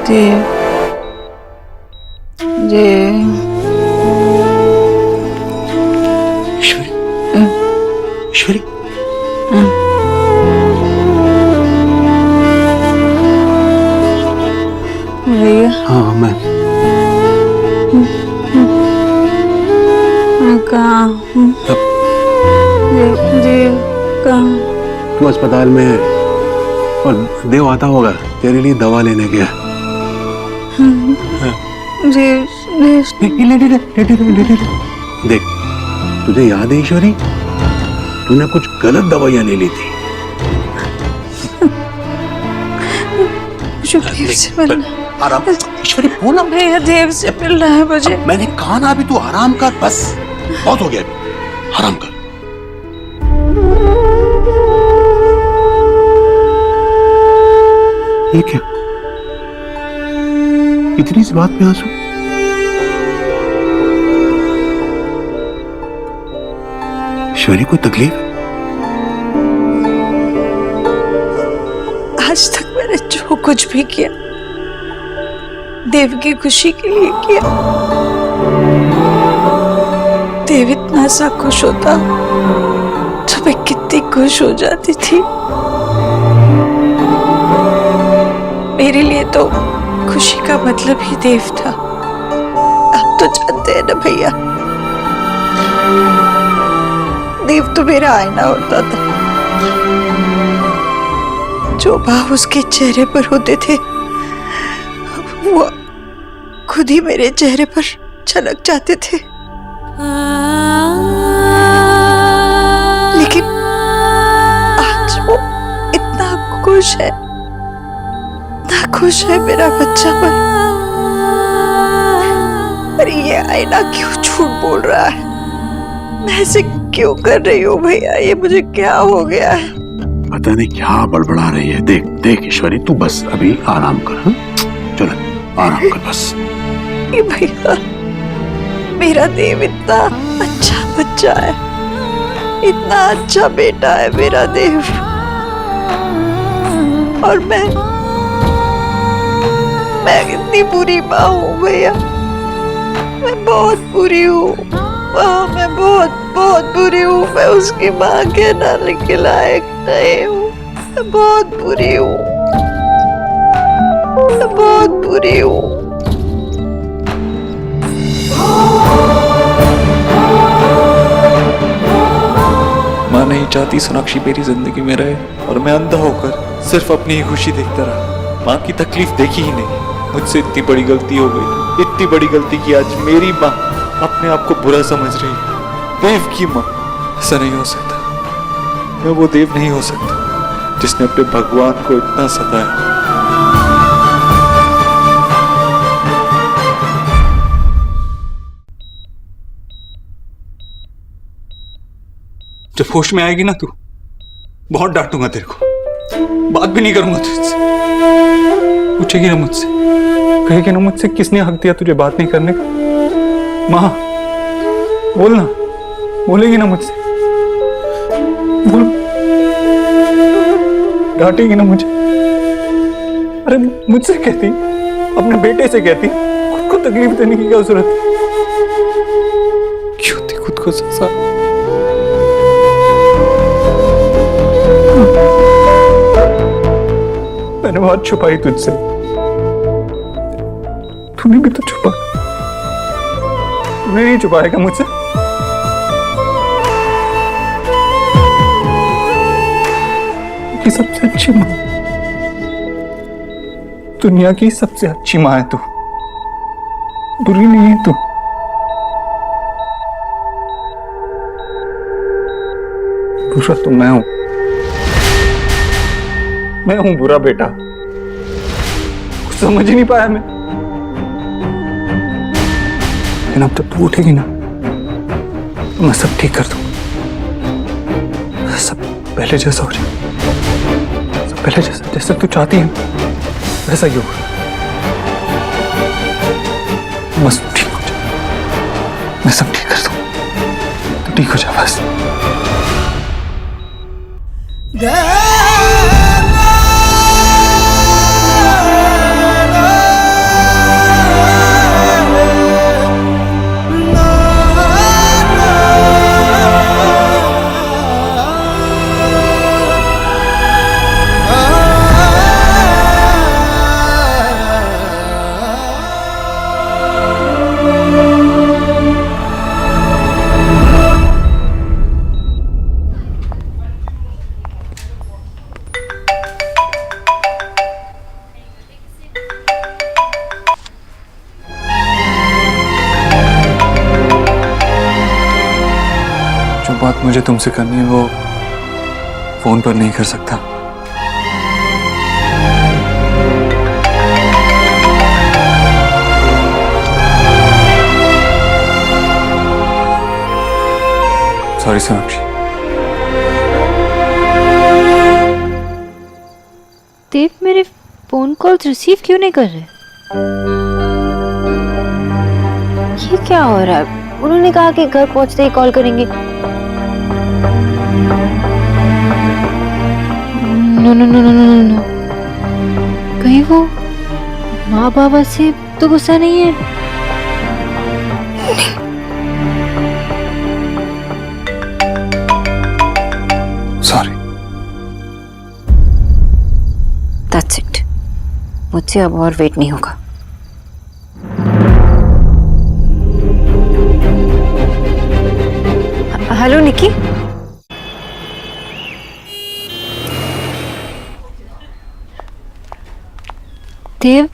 देव देव ईश्वरी, भैया हाँ मैं कहाँ हूँ? देव कहाँ? तू अस्पताल में है और देव आता होगा तेरे लिए दवा लेने गया। देव देख, तुझे याद है ईश्वरी, तूने कुछ गलत दवाइयां ले ली थी। मुझे देव से मिलना। आराम ईश्वरी, बोला भैया देव से मिलना है मुझे। मैंने कहा ना, अभी तू आराम कर, बस बहुत हो गया, अभी आराम कर। ये क्या, इतनी सी बात में आंसू? ईश्वरी कोई तकलीफ? आज तक मैंने जो कुछ भी किया देव की खुशी के लिए किया। देव इतना सा खुश होता तो मैं कितनी खुश हो जाती थी। मेरे लिए तो खुशी का मतलब ही देव था। आप तो जानते हैं ना भैया, देव तो मेरा आईना होता था। जो भाव उसके चेहरे पर होते थे वो खुद ही मेरे चेहरे पर झलक जाते थे। लेकिन आज वो इतना खुश है, इतना खुश है मेरा बच्चा पर ये आईना क्यों झूठ बोल रहा है? मैं ऐसे क्यों कर रही हूँ भैया? ये मुझे क्या हो गया है? पता नहीं क्या बड़बड़ा रही है। देख देख ईश्वरी, तू बस अभी आराम कर। हाँ? चलो आराम कर बस। ये भैया, मेरा देव इतना अच्छा बच्चा है, इतना अच्छा बेटा है मेरा देव, और मैं इतनी बुरी माँ हूँ भैया। मैं बहुत बुरी हूँ, मैं बहुत बुरी हूँ। मैं उसकी माँ के नाले के लायक नहीं हूँ। मैं बहुत बुरी हूँ, मैं बहुत बुरी हूँ। माँ नहीं चाहती सोनाक्षी मेरी जिंदगी में रहे और मैं अंधा होकर सिर्फ अपनी ही खुशी देखता रहा। माँ की तकलीफ देखी ही नहीं। मुझसे इतनी बड़ी गलती हो गई, इतनी बड़ी गलती की आज मेरी माँ अपने आप को बुरा समझ रही है। देव की माँ, ऐसा नहीं हो सकता। मैं वो देव नहीं हो सकता जिसने अपने भगवान को इतना सताया। जब होश में आएगी ना तू, बहुत डांटूंगा तेरे को, बात भी नहीं करूंगा तुझसे। पूछेगी ना मुझसे, कहेगी ना मुझसे किसने हक दिया तुझे बात नहीं करने का? माँ बोलना, बोलेगी ना मुझसे? बोल, डांटेगी ना मुझे? अरे मुझसे कहती, अपने बेटे से कहती, खुद को तकलीफ देने की क्या जरूरत है? क्यों थी खुद को सजा? मैंने बात छुपाई तुझसे, तूने भी तो छुपा। तूने नहीं छुपाएगा मुझसे? की सबसे अच्छी माँ, दुनिया की सबसे अच्छी माँ है तू, बुरी नहीं है तू। बुरा तो मैं हूं, मैं हूं बुरा बेटा। कुछ समझ ही नहीं पाया मैं। लेकिन अब जब तू उठेगी ना तो मैं सब ठीक कर दूंगा, सब पहले जैसा हो जाए, सब पहले जैसा, जैसा तू चाहती है वैसा ही होगा। बस ठीक हो जा, मैं सब ठीक कर दूंगा, तू ठीक हो जा बस। बात मुझे तुमसे करनी है वो फोन पर नहीं कर सकता। सॉरी सोनाक्षी। देव मेरे फोन कॉल्स रिसीव क्यों नहीं कर रहे? ये क्या हो रहा है? उन्होंने कहा कि घर पहुंचते ही कॉल करेंगे। No no no no no no, कहीं वो माँ बाबा से तो गुस्सा नहीं है? सॉरी। दैट्स इट, मुझसे अब और वेट नहीं होगा। हेलो निकी। देव,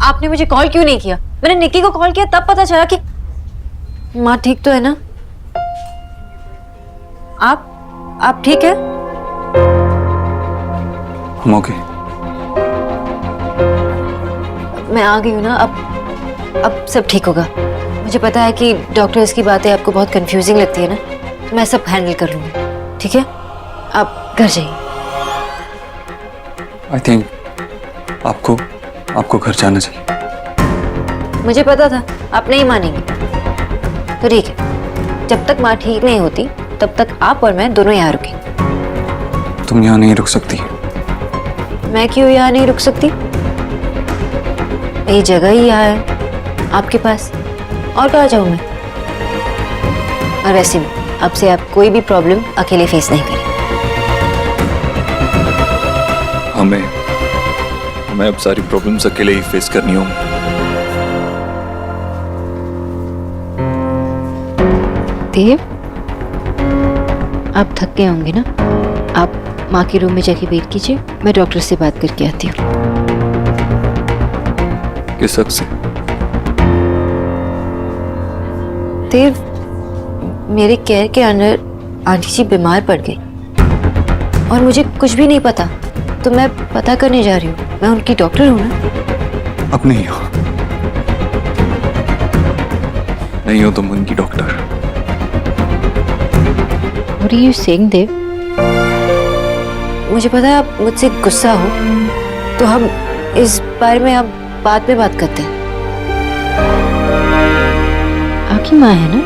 आपने मुझे कॉल क्यों नहीं किया? मैंने निकी को कॉल किया तब पता चला कि माँ ठीक तो है ना? आप ठीक है? हम ओके। मैं आ गई हूँ ना, अब सब ठीक होगा। मुझे पता है कि डॉक्टर्स की बातें आपको बहुत कंफ्यूजिंग लगती है ना, तो मैं सब हैंडल कर लूंगी। ठीक है, आप घर जाइए। आई थिंक आपको घर जाना चाहिए। मुझे पता था आप नहीं मानेंगे, तो ठीक है, जब तक माँ ठीक नहीं होती तब तक आप और मैं दोनों यहाँ रुकेंगे। तुम यहाँ नहीं रुक सकती। मैं क्यों यहाँ नहीं रुक सकती? ये जगह ही यहाँ है आपके पास, और कहाँ जाऊँ मैं? और वैसे भी अब से आप कोई भी प्रॉब्लम अकेले फेस नहीं करें। हमें अब सारी प्रॉब्लम्स अकेले ही फेस करनी होंगी। देव, आप थक गए होंगे ना, आप माँ के रूम में जाके वेट कीजिए, मैं डॉक्टर से बात करके आती हूँ। किस हक से? देव, मेरे केयर के अंदर आंटी जी बीमार पड़ गई और मुझे कुछ भी नहीं पता, तो मैं पता करने जा रही हूँ। मैं उनकी डॉक्टर हूँ ना। अब नहीं हो, नहीं हो तुम उनकी doctor. What are you saying, देव? मुझे पता है आप मुझसे गुस्सा हो, तो हम इस बारे में अब बाद में बात करते हैं। आपकी माँ है ना,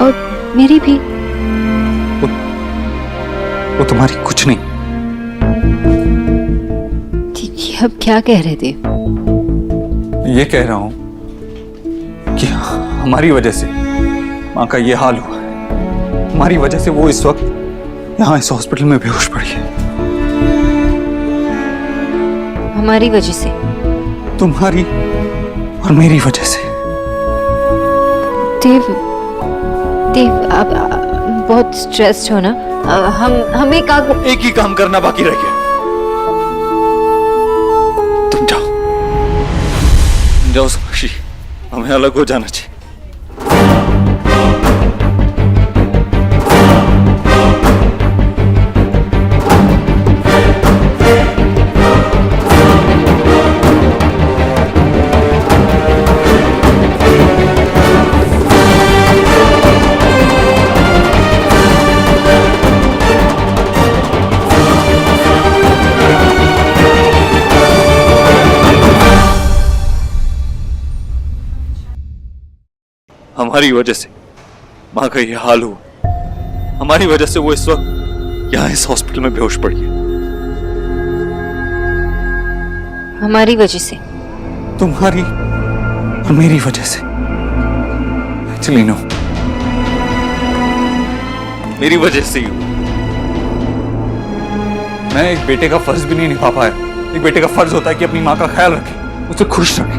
और मेरी भी। वो तुम्हारी कुछ नहीं, ये अब क्या कह रहे थे? ये कह रहा हूं कि हमारी वजह से माँ का ये हाल हुआ है। हमारी वजह से वो इस वक्त यहाँ इस हॉस्पिटल में बेहोश पड़ी है। हमारी वजह से? तुम्हारी और मेरी वजह से। देव आप बहुत स्ट्रेस्ड हो ना? हम एक ही काम करना बाकी रह गया। तुम जाओ सोनाक्षी, हमें अलग हो जाना चाहिए। हमारी वजह से माँ का ये हाल हुआ। हमारी वजह से वो इस वक्त यहाँ इस हॉस्पिटल में बेहोश पड़ी है। हमारी वजह से? तुम्हारी और मेरी वजह से। एक्चुअली नो, मेरी वजह से ही हुआ। मैं एक बेटे का फर्ज भी नहीं निभा पाया। एक बेटे का फर्ज होता है कि अपनी माँ का ख्याल रखे, उसे खुश रखे।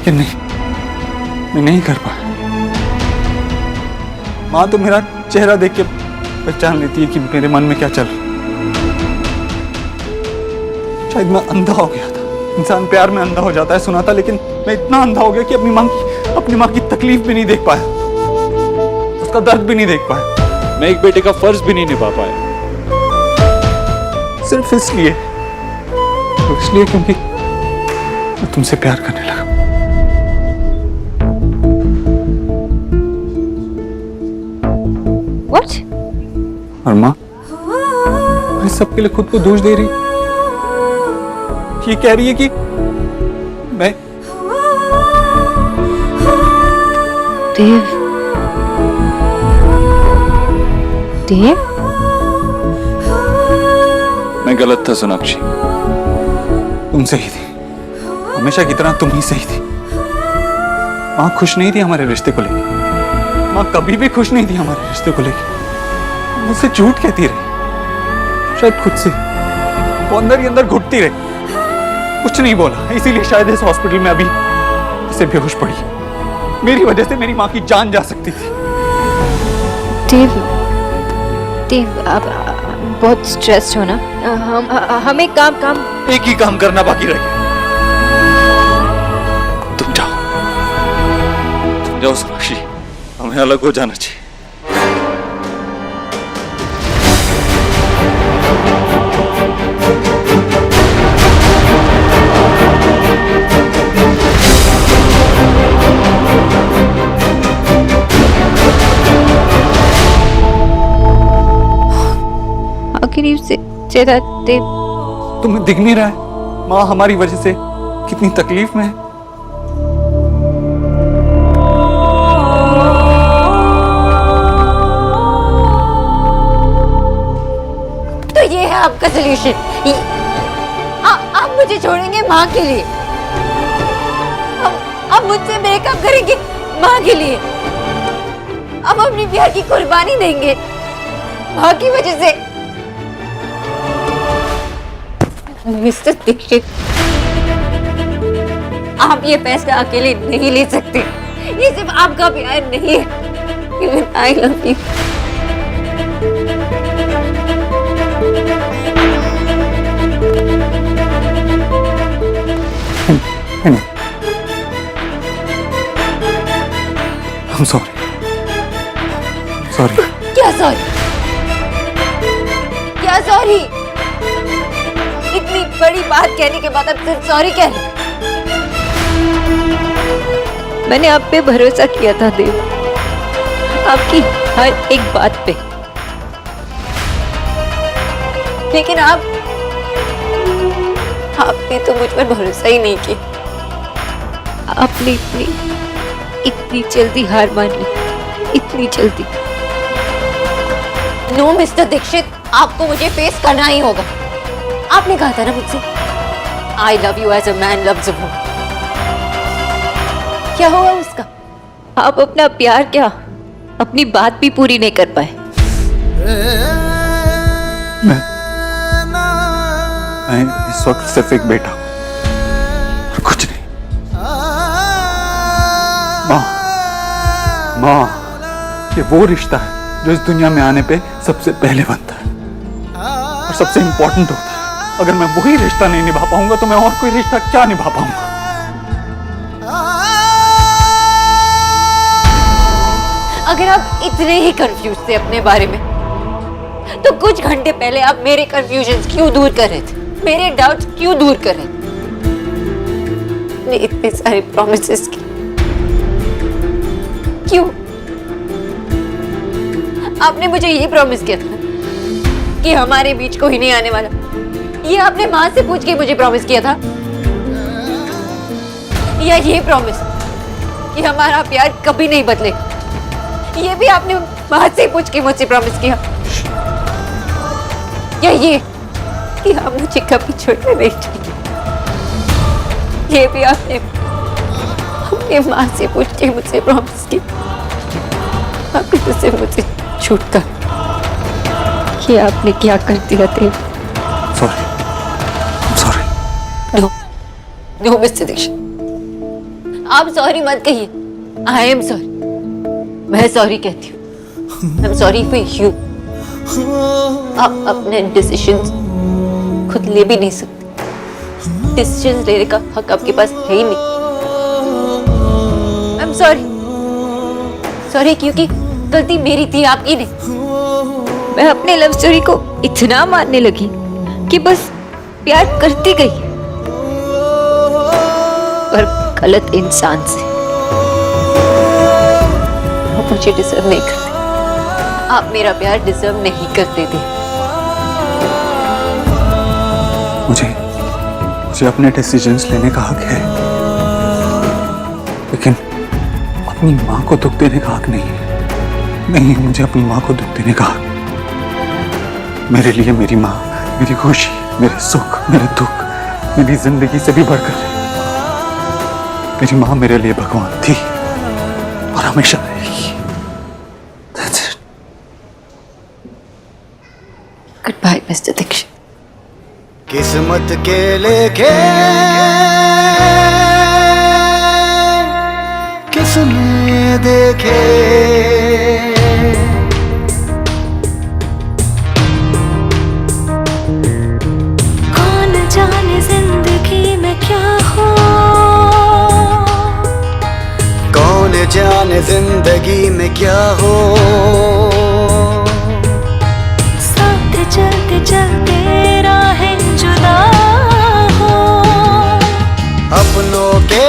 कि नहीं, मैं नहीं कर पाया। माँ तो मेरा चेहरा देख के पहचान लेती है कि मेरे मन में क्या चल रहा है। शायद मैं अंधा हो गया था। इंसान प्यार में अंधा हो जाता है, सुना था, लेकिन मैं इतना अंधा हो गया कि अपनी माँ की तकलीफ भी नहीं देख पाया, उसका दर्द भी नहीं देख पाया। मैं एक बेटे का फर्ज भी नहीं निभा पाया। सिर्फ इसलिए क्योंकि मैं तुमसे प्यार करने लगा। What? और माँ इस सब के लिए खुद को दोष दे रही, ये कह रही है कि मैं देव मैं गलत था सोनाक्षी। तुम सही थी, हमेशा की तरह तुम ही सही थी। माँ खुश नहीं थी हमारे रिश्ते को लेकर। माँ कभी भी खुश नहीं थी हमारे रिश्ते को लेकर। मुझसे झूठ कहती रही, शायद खुद से वो अंदर ही अंदर घुटती रही, कुछ नहीं बोला। इसीलिए शायद इस हॉस्पिटल में अभी इसे बेहोश पड़ी। मेरी वजह से मेरी माँ की जान जा सकती थी। देव आप बहुत स्ट्रेस्ड हो ना? हमें काम एक ही काम करना बाकी रह गया। तुम जाओ सोनाक्षी, हमें अलग हो जाना चाहिए। आखिरी से देव तुम्हें दिख नहीं रहा है माँ हमारी वजह से कितनी तकलीफ में है? तो ये है आपका सलूशन? आप मुझे छोड़ेंगे माँ के लिए? आप मुझसे ब्रेकअप करेंगे माँ के लिए? आप अपनी प्यार की कुर्बानी देंगे माँ की वजह से? मिस्टर दीक्षित, आप ये फैसला अकेले नहीं ले सकते। ये सिर्फ आपका प्यार नहीं है, आई लव यू। I'm sorry. क्या सॉरी? क्या सॉरी? इतनी बड़ी बात कहने के बाद अब सिर्फ सॉरी कह रहे? मैंने आप पे भरोसा किया था देव, आपकी हर एक बात पे, लेकिन आपने तो मुझ पर भरोसा ही नहीं किया। आपने इतनी जल्दी हार मान ली, इतनी जल्दी। नो मिस्टर दीक्षित, आपको मुझे फेस करना ही होगा। आपने कहा था ना मुझसे, I love you as a man loves a woman. क्या हुआ उसका? आप अपना प्यार क्या, अपनी बात भी पूरी नहीं कर पाए। मैं इस वक्त सिर्फ एक बेटा हूं और कुछ नहीं। माँ, ये वो रिश्ता है जो इस दुनिया में आने पे सबसे पहले बनता है और सबसे इंपॉर्टेंट होता है। अगर मैं वही रिश्ता नहीं निभा पाऊंगा तो मैं और कोई रिश्ता क्या निभा पाऊंगा? अगर आप इतने ही कंफ्यूज थे अपने बारे में, तो कुछ घंटे पहले आप मेरे कंफ्यूजन क्यों दूर कर रहे थे, मेरे डाउट्स क्यों दूर कर रहे थे? ने इतने सारे प्रॉमिसेस की क्यों? आपने मुझे ये प्रॉमिस किया था कि हमारे बीच कोई नहीं आने वाला। ये आपने माँ से पूछ के मुझे प्रॉमिस किया था, या ये प्रॉमिस कि हमारा प्यार कभी नहीं बदलेगा, ये भी आपने माँ से पूछ के मुझसे प्रॉमिस किया? या ये कि आप मुझे कभी छोड़ने नहीं चाहिए, ये भी आपने अपने माँ से पूछ के मुझसे प्रॉमिस किया? आपने मुझसे मुझे छूट कर ये आपने क्या कर दिया थे? सॉरी। नो मिस्टर दीक्षित, आप सॉरी मत कहिए। आई एम सॉरी, मैं सॉरी कहती हूँ। I am sorry for you. आप अपने डिसीजंस खुद ले भी नहीं सकते, डिसीजंस लेने का हक आपके पास है ही नहीं। आई एम सॉरी क्योंकि गलती मेरी थी, आपकी नहीं। मैं अपने लव स्टोरी को इतना मानने लगी कि बस प्यार करती गई, पर गलत इंसान से। आप मुझे डिजर्व नहीं करते, आप मेरा प्यार डिजर्व नहीं करते थे। मुझे अपने डिसीजंस लेने का हक है, लेकिन अपनी माँ को दुख देने का हक नहीं है। नहीं, मुझे अपनी माँ को दुख देने का हक। मेरे लिए मेरी माँ मेरी खुशी, मेरे सुख, मेरे दुख, मेरी जिंदगी से भी बढ़कर है। मेरी माँ मेरे लिए भगवान थी और हमेशा रहेगी। Good bye Mister Dikshit. किस्मत के लेके किसने देखे, कौन जाने जिंदगी में क्या हो, कौन जाने जिंदगी में क्या हो। साथ चलते चलते राहें जुदा हो, अपनों के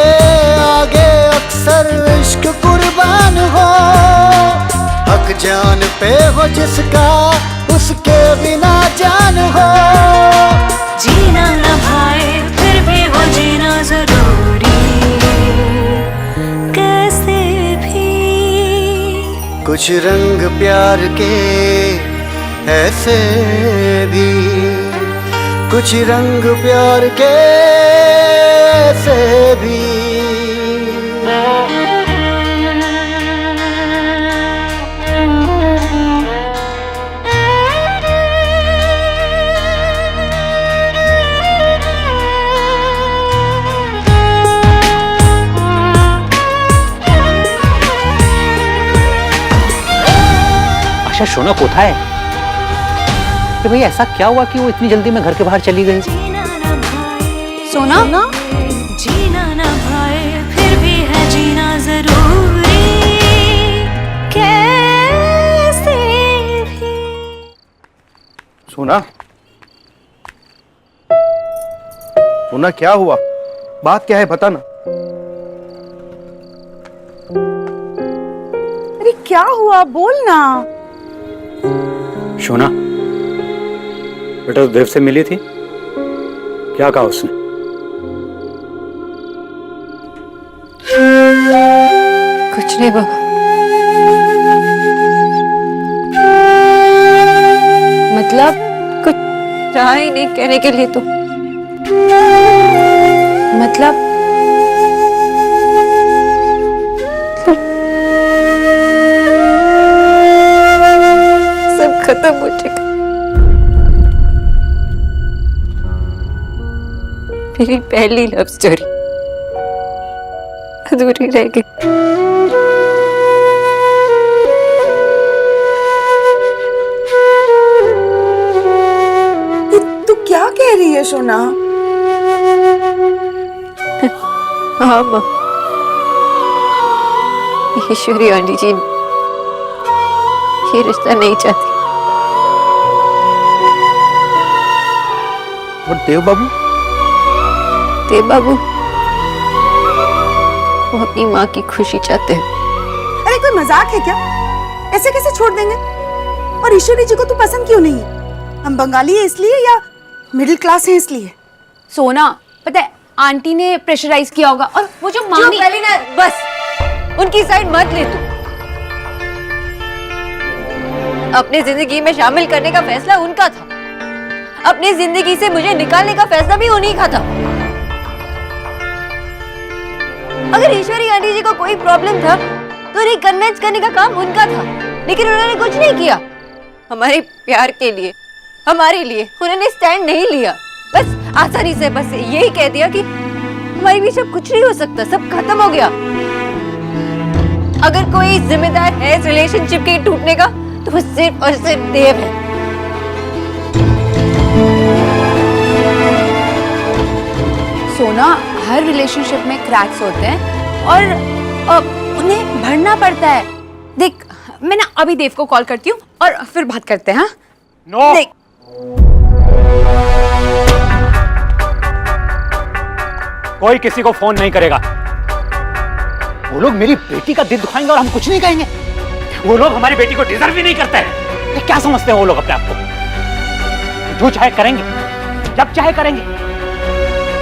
आगे अक्सर इश्क कुर्बान हो। हक जान पे हो जिसका, उसके बिना जान हो। जीना न भाए फिर भी हो जीना जरूरी, कैसे भी। कुछ रंग प्यार के ऐसे भी, कुछ रंग प्यार के ऐसे भी। आशा सोना कोथा है कि भाई ऐसा क्या हुआ कि वो इतनी जल्दी में घर के बाहर चली गई? सोना जीना न भाए फिर भी है जीना जरूरी, कैसे भी। सोना, सोना क्या हुआ? बात क्या है बता ना। अरे क्या हुआ, बोल ना। सोना बेटा तो देव से मिली थी, क्या कहा उसने? कुछ नहीं बाबा। मतलब कुछ रहा ही नहीं कहने के लिए तो। मतलब सब खत्म हो चुका। मेरी पहली लव स्टोरी अधूरी रह गई। तू क्या कह रही है सोना? हाँ माँ, ईश्वरी आंटी जी ये रिश्ता नहीं चाहती। और देव बाबू? देव बाबू वो अपनी माँ की खुशी चाहते हैं। अरे कोई मजाक है क्या? ऐसे कैसे छोड़ देंगे? और ईश्वरी जी को तू पसंद क्यों नहीं है? हम बंगाली है इसलिए या मिडिल क्लास है इसलिए? सोना, पता है आंटी ने प्रेशराइज किया होगा। और वो जो मामी ना, बस उनकी साइड मत ले तू। अपनी जिंदगी में शामिल करने का फैसला उनका था, अपनी जिंदगी से मुझे निकालने का फैसला भी उन्हीं का था। अगर ईश्वरी आंटी जी को कोई प्रॉब्लम था तो उन्हें कन्विंस करने का काम उनका था, लेकिन उन्होंने कुछ नहीं किया। हमारे प्यार के लिए, हमारे लिए उन्होंने स्टैंड नहीं लिया। बस आसानी से बस यही कह दिया कि हमारे बीच अब कुछ नहीं हो सकता, सब खत्म हो गया। अगर कोई जिम्मेदार है इस रिलेशनशिप के टूटने का तो वो सिर्फ और सिर्फ देव है। सोना, हर रिलेशनशिप में क्रैक्स होते हैं और उन्हें भरना पड़ता है। देख, मैं ना अभी देव को कॉल करती हूँ और फिर बात करते हैं। हाँ? नो। देख, कोई किसी को फोन नहीं करेगा। वो लोग मेरी बेटी का दिल दुखाएंगे और हम कुछ नहीं कहेंगे। वो लोग हमारी बेटी को डिजर्व भी नहीं करते हैं। ये क्या समझते हैं वो लोग अपने आप को? जो चाहे करेंगे, जब चाहे करेंगे।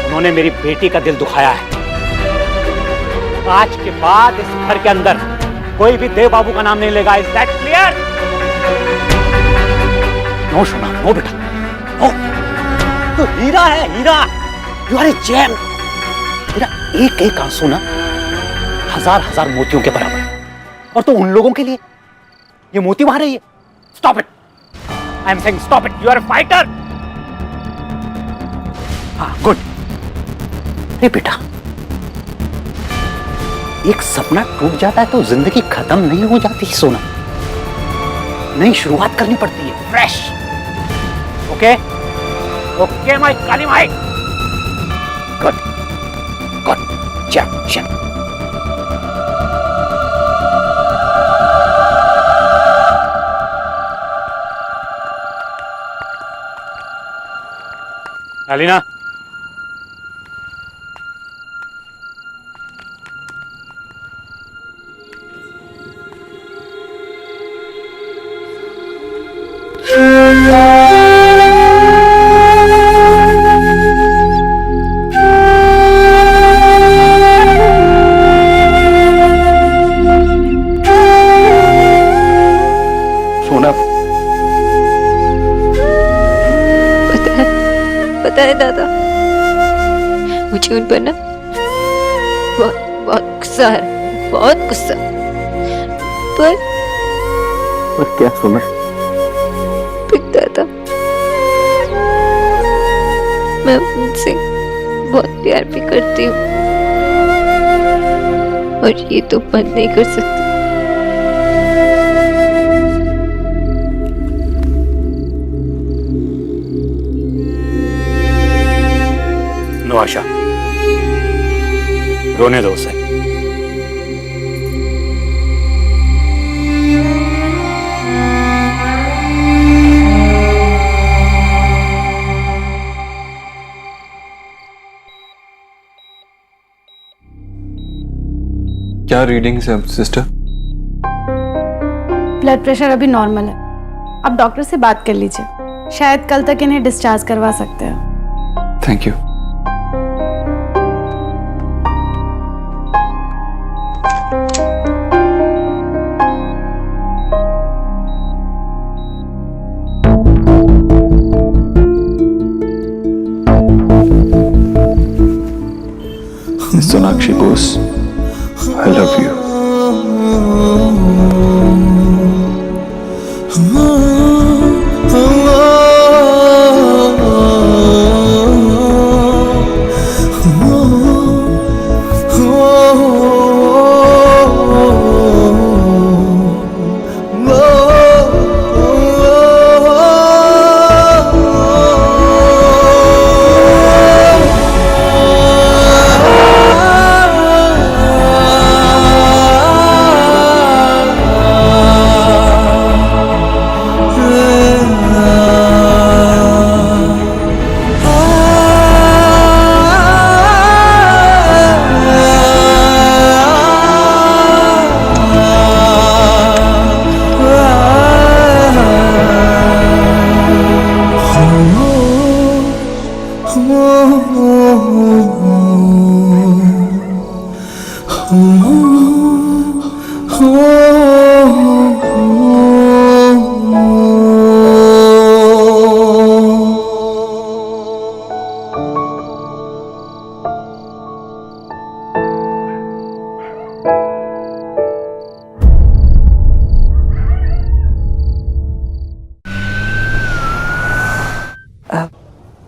उन्होंने मेरी बेटी का दिल दुखाया है। आज के बाद इस घर के अंदर कोई भी देव बाबू का नाम नहीं लेगा। Is that clear? नो सोना, नो बेटा, नो। तो हीरा है, हीरा। You are a gem. तेरा एक एक आंसू ना हजार हजार मोतियों के बराबर है। और तो उन लोगों के लिए ये मोती बहा रही है। Stop it. I am saying stop it. You are a fighter. हाँ, गुड। अरे बेटा, एक सपना टूट जाता है तो जिंदगी खत्म नहीं हो जाती सोना। नई शुरुआत करनी पड़ती है, fresh. Okay okay my Kali my. Good good. चल चल। अलीना, सोना, पता है दादा, मुझे उन पर ना बहुत बहुत गुस्सा है, बहुत गुस्सा। पर क्या सोना? दादा, मैं उनसे बहुत प्यार भी करती हूँ और ये तो बंद नहीं कर सकती। नो आशा, रोने दो उसे। क्या रीडिंग्स है सिस्टर? ब्लड प्रेशर अभी नॉर्मल है। आप डॉक्टर से बात कर लीजिए, शायद कल तक इन्हें डिस्चार्ज करवा सकते हैं। Thank you. Sonakshi Bose, I love you.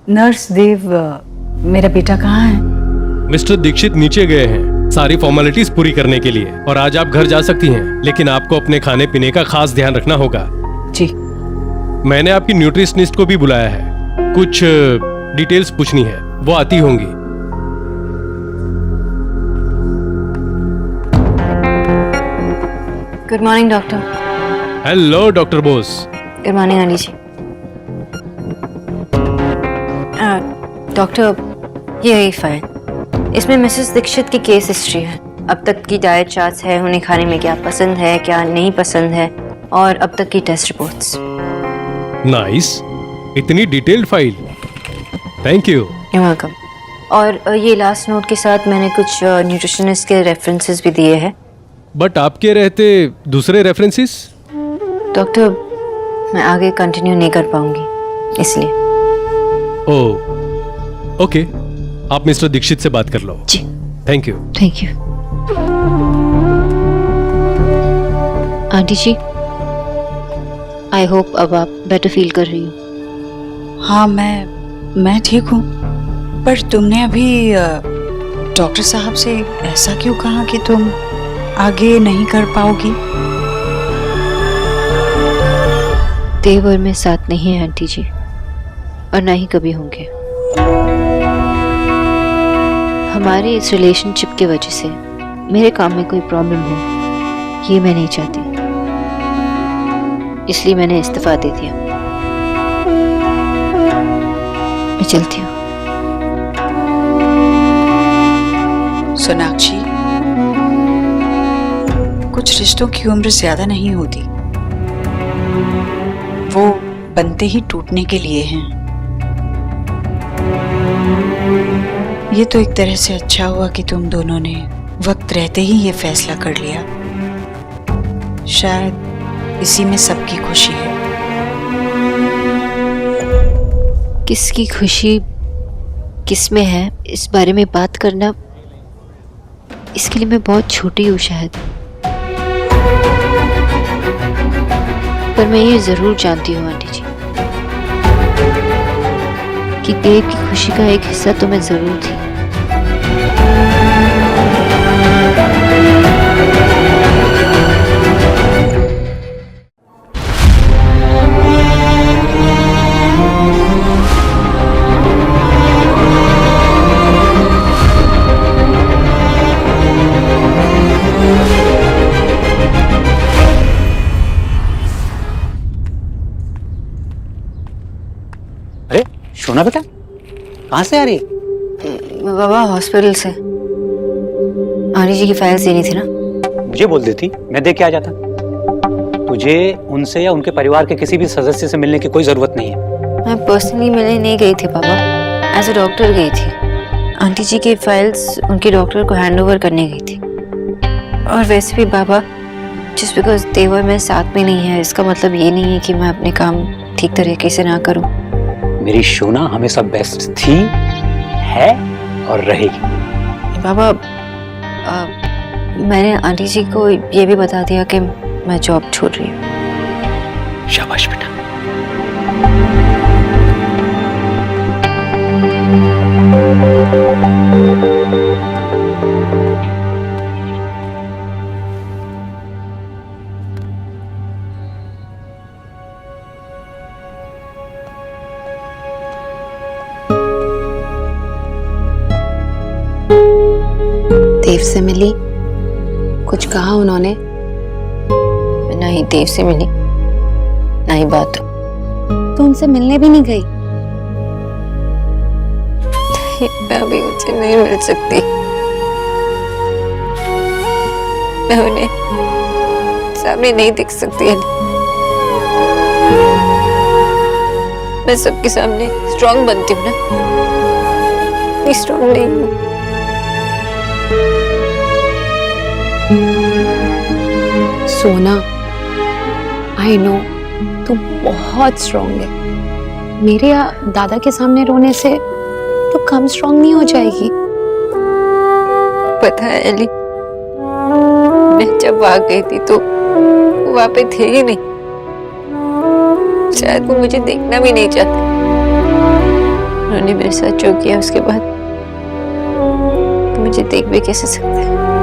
Nurse Dev, मेरा बेटा कहाँ है? मिस्टर दीक्षित नीचे गए हैं सारी फॉर्मेलिटीज पूरी करने के लिए, और आज आप घर जा सकती हैं, लेकिन आपको अपने खाने पीने का खास ध्यान रखना होगा। जी। मैंने आपकी न्यूट्रिशनिस्ट को भी बुलाया है, कुछ डिटेल्स पूछनी है, वो आती होंगी। Good morning doctor. Hello doctor Bose. Good morning aunty ji. Doctor, ये रही फाइल। इसमें मिसेस दीक्षित की केस हिस्ट्री है, अब तक की डाइट चार्ट्स है, उन्हें खाने में क्या पसंद है क्या नहीं पसंद है, और अब तक की टेस्ट रिपोर्ट्स। नाइस, इतनी detailed file, thank you. You welcome. और ये लास्ट नोट के साथ मैंने कुछ न्यूट्रिशनिस्ट के रेफरेंसेस भी दिए हैं। बट आपके रहते दूसरे रेफरेंसेस? डॉक्टर, मैं आगे कंटिन्यू नहीं कर पाऊंगी, इसलिए। ओके, आप मिस्टर दीक्षित से बात कर लो। जी। Thank you. Thank you. Aunty ji, I hope अब आप बेटर फील कर रही हो। हाँ, मैं ठीक हूँ, पर तुमने अभी डॉक्टर साहब से ऐसा क्यों कहा कि तुम आगे नहीं कर पाओगी? देव और मैं साथ नहीं है आंटी जी, और ना ही कभी होंगे। हमारे इस रिलेशनशिप की वजह से मेरे काम में कोई प्रॉब्लम हो, ये मैं नहीं चाहती, इसलिए मैंने इस्तीफा दे दिया। मैं चलती हूँ। सोनाक्षी, कुछ रिश्तों की उम्र ज्यादा नहीं होती, वो बनते ही टूटने के लिए हैं। ये तो एक तरह से अच्छा हुआ कि तुम दोनों ने वक्त रहते ही ये फैसला कर लिया। शायद इसी में सबकी खुशी है। किसकी खुशी किस में है, इस बारे में बात करना, इसके लिए मैं बहुत छोटी हूँ शायद। पर मैं ये जरूर जानती हूँ आंटी जी कि देव की खुशी का एक हिस्सा तो मैं जरूर थी। अरे सोना बेटा, कहाँ से आ रही है? बाबा हॉस्पिटल से। आनी जी की फाइल्स देनी थी ना। मुझे बोल देती, मैं देख के आ जाता। तुझे उनसे या उनके परिवार के किसी भी सदस्य से मिलने की कोई जरूरत नहीं है। मैं पर्सनली मिलने नहीं गई थी बाबा, एज अ डॉक्टर गई थी। आंटी जी की फाइल्स उनके डॉक्टर को हैंड ओवर करने गई थी। और वैसे भी बाबा, जस्ट बिकॉज देवर में साथ में नहीं है, इसका मतलब ये नहीं है कि मैं अपने काम ठीक तरीके से ना करूं। मेरी शोना हमेशा बेस्ट थी है और रहेगी। बाबा मैंने आंटी जी को ये भी बता दिया कि मैं जॉब छोड़ रही हूँ। शाबाश बेटा। देव से मिली, कुछ कहा उन्होंने? ना ही देव से मिली ना ही बात तो उनसे मिलने भी नहीं गई। मैं अभी उनसे नहीं मिल सकती। मैं उन्हें सामने नहीं देख सकती। मैं सबके सामने स्ट्रांग बनती हूँ ना, स्ट्रांग नहीं हूँ। सोना, आई नो तू बहुत स्ट्रांग है। मेरे या दादा के सामने रोने से तो कम स्ट्रांग नहीं हो जाएगी। पता है एली, मैं जब आ गई थी तो वो वहां पे थे ही नहीं। शायद वो मुझे देखना भी नहीं चाहते। उन्होंने मेरे साथ जो किया उसके बाद मुझे देख भी कैसे सकते हैं।